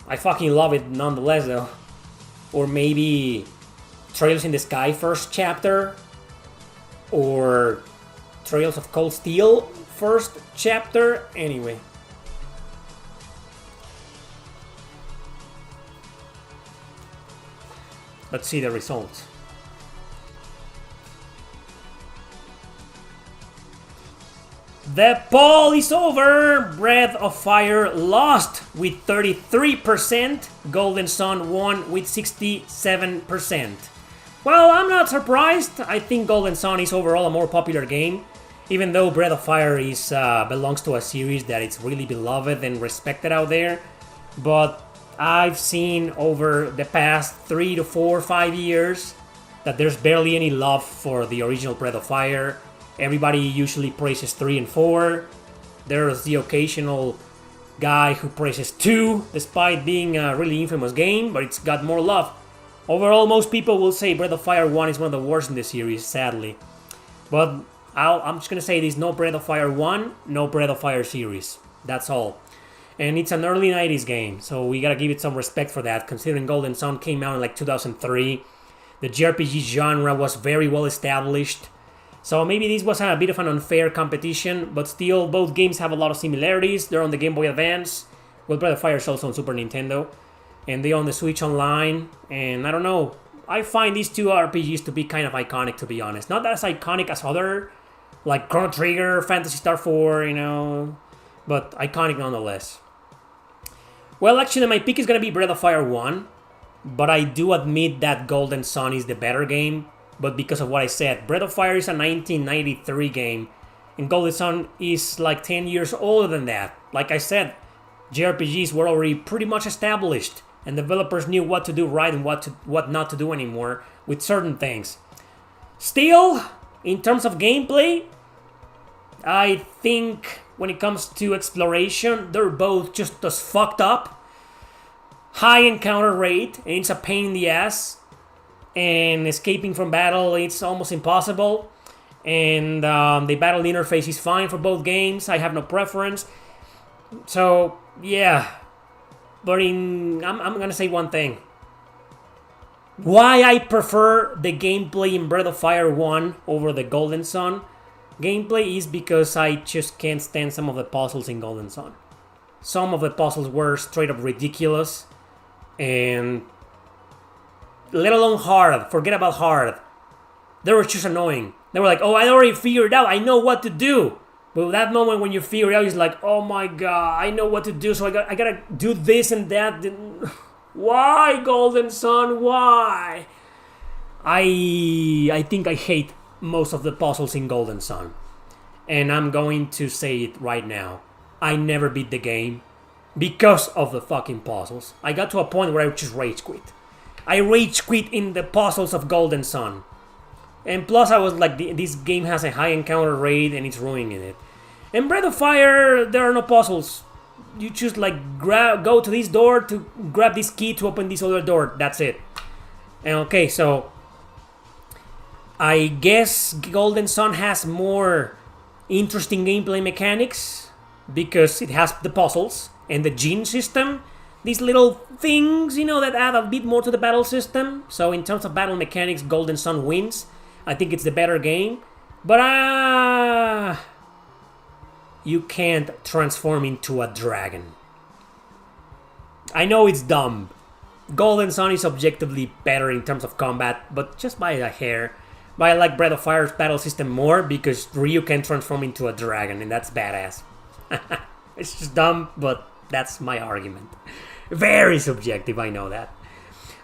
I fucking love it nonetheless, though. Or maybe Trails in the Sky first chapter. Or Trails of Cold Steel first chapter. Anyway. Let's see the results. The poll is over! Breath of Fire lost with 33%. Golden Sun won with 67%. Well, I'm not surprised. I think Golden Sun is overall a more popular game. Even though Breath of Fire is belongs to a series that is really beloved and respected out there. But I've seen over the past 3 to 4 or 5 years that there's barely any love for the original Breath of Fire. Everybody usually praises 3 and 4. There's the occasional guy who praises 2, despite being a really infamous game, but it's got more love. Overall, most people will say Breath of Fire 1 is one of the worst in the series, sadly. But I'm just gonna say there's no Breath of Fire 1, no Breath of Fire series. That's all. And it's an early 90s game, so we gotta give it some respect for that, considering Golden Sun came out in like 2003. The JRPG genre was very well established. So maybe this was a bit of an unfair competition, but still, both games have a lot of similarities. They're on the Game Boy Advance. Well, Breath of Fire is also on Super Nintendo. And they're on the Switch Online. And I don't know, I find these two RPGs to be kind of iconic, to be honest. Not as iconic as other, like Chrono Trigger, Phantasy Star 4, you know, but iconic nonetheless. Well, actually, my pick is going to be Breath of Fire 1. But I do admit that Golden Sun is the better game. But because of what I said, Breath of Fire is a 1993 game, and Golden Sun is like 10 years older than that. Like I said, JRPGs were already pretty much established, and developers knew what to do right and what not to do anymore with certain things. Still, in terms of gameplay, I think when it comes to exploration, they're both just as fucked up. High encounter rate, and it's a pain in the ass. And escaping from battle, it's almost impossible. And the battle interface is fine for both games. I have no preference. So, yeah. But I'm gonna say one thing. Why I prefer the gameplay in Breath of Fire 1 over the Golden Sun gameplay is because I just can't stand some of the puzzles in Golden Sun. Some of the puzzles were straight up ridiculous. And let alone hard. Forget about hard. They were just annoying. They were like, oh, I already figured it out. I know what to do. But that moment when you figure it out, it's like, oh my god, I know what to do. So I gotta do this and that. Why, Golden Sun? Why? I think I hate most of the puzzles in Golden Sun. And I'm going to say it right now. I never beat the game because of the fucking puzzles. I got to a point where I just rage quit. I rage quit in the puzzles of Golden Sun. And plus I was like, this game has a high encounter rate and it's ruining it. In Breath of Fire, there are no puzzles. You just like go to this door to grab this key to open this other door. That's it. And okay, so I guess Golden Sun has more interesting gameplay mechanics because it has the puzzles and the gene system. These little things, that add a bit more to the battle system. So in terms of battle mechanics, Golden Sun wins. I think it's the better game. But you can't transform into a dragon. I know it's dumb. Golden Sun is objectively better in terms of combat, but just by a hair. But I like Breath of Fire's battle system more because Ryu can transform into a dragon, and that's badass. It's just dumb, but that's my argument. Very subjective, I know that.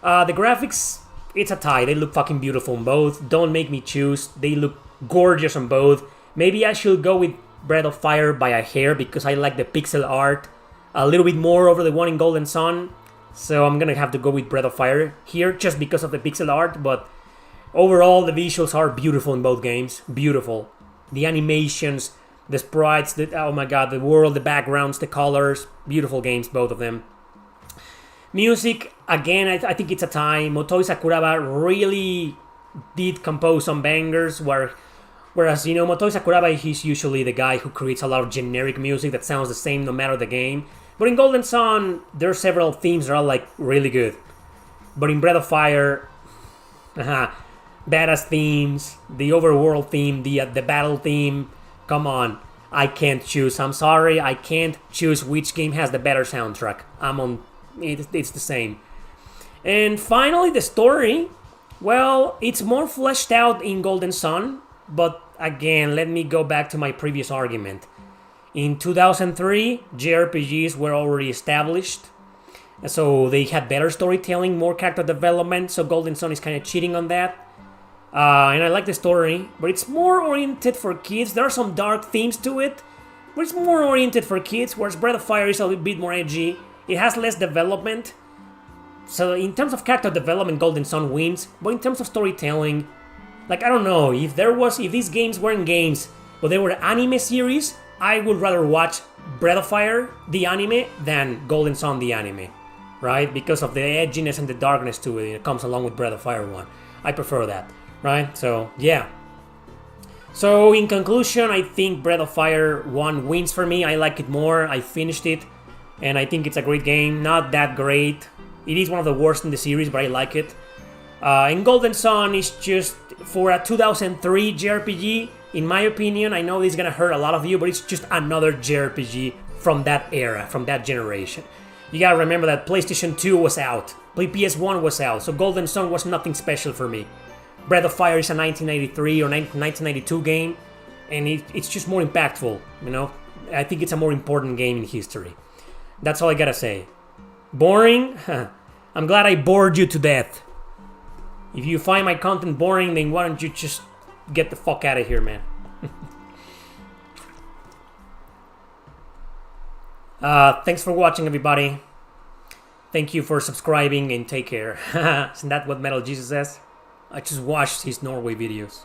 The graphics, it's a tie. They look fucking beautiful on both. Don't make me choose. They look gorgeous on both. Maybe I should go with Breath of Fire by a hair because I like the pixel art a little bit more over the one in Golden Sun. So I'm gonna have to go with Breath of Fire here just because of the pixel art. But overall, the visuals are beautiful in both games. Beautiful. The animations, the sprites, oh my god, the world, the backgrounds, the colors. Beautiful games, both of them. Music, again, I think it's a tie. Motoi Sakuraba really did compose some bangers, whereas, Motoi Sakuraba, he's usually the guy who creates a lot of generic music that sounds the same no matter the game. But in Golden Sun, there are several themes that are, like, really good. But in Breath of Fire, badass themes, the overworld theme, the battle theme, come on. I can't choose. I'm sorry, I can't choose which game has the better soundtrack. It's the same. And finally, the story. Well, it's more fleshed out in Golden Sun, but again, let me go back to my previous argument. In 2003, JRPGs were already established, so they had better storytelling, more character development, so Golden Sun is kind of cheating on that. And I like the story, but it's more oriented for kids. There are some dark themes to it, but it's more oriented for kids, whereas Breath of Fire is a little bit more edgy. It has less development. So in terms of character development, Golden Sun wins. But in terms of storytelling, like, I don't know, if these games weren't games, but they were anime series, I would rather watch Breath of Fire, the anime, than Golden Sun, the anime. Right? Because of the edginess and the darkness to it. It comes along with Breath of Fire 1. I prefer that. Right? So, yeah. So, in conclusion, I think Breath of Fire 1 wins for me. I like it more. I finished it. And I think it's a great game. Not that great. It is one of the worst in the series, but I like it. And Golden Sun is just, for a 2003 JRPG, in my opinion, I know this is going to hurt a lot of you, but it's just another JRPG from that era, from that generation. You gotta remember that PlayStation 2 was out. PS1 was out, so Golden Sun was nothing special for me. Breath of Fire is a 1993 or 1992 game, and it's just more impactful, I think it's a more important game in history. That's all I gotta say. Boring? I'm glad I bored you to death. If you find my content boring, then why don't you just get the fuck out of here, man. Thanks for watching, everybody. Thank you for subscribing, and take care. Isn't that what Metal Jesus says? I just watched his Norway videos.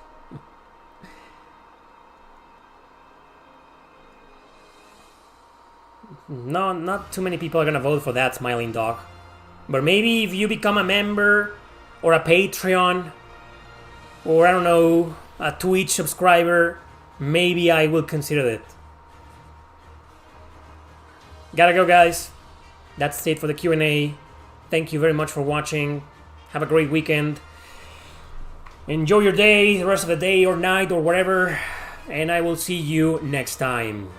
no, not too many people are gonna vote for that smiling dog. But maybe if you become a member or a Patreon or I don't know, a Twitch subscriber, maybe I will consider it. Gotta go, guys. That's it for the Q&A. Thank you very much for watching. Have a great weekend. Enjoy your day, the rest of the day or night or whatever. And I will see you next time.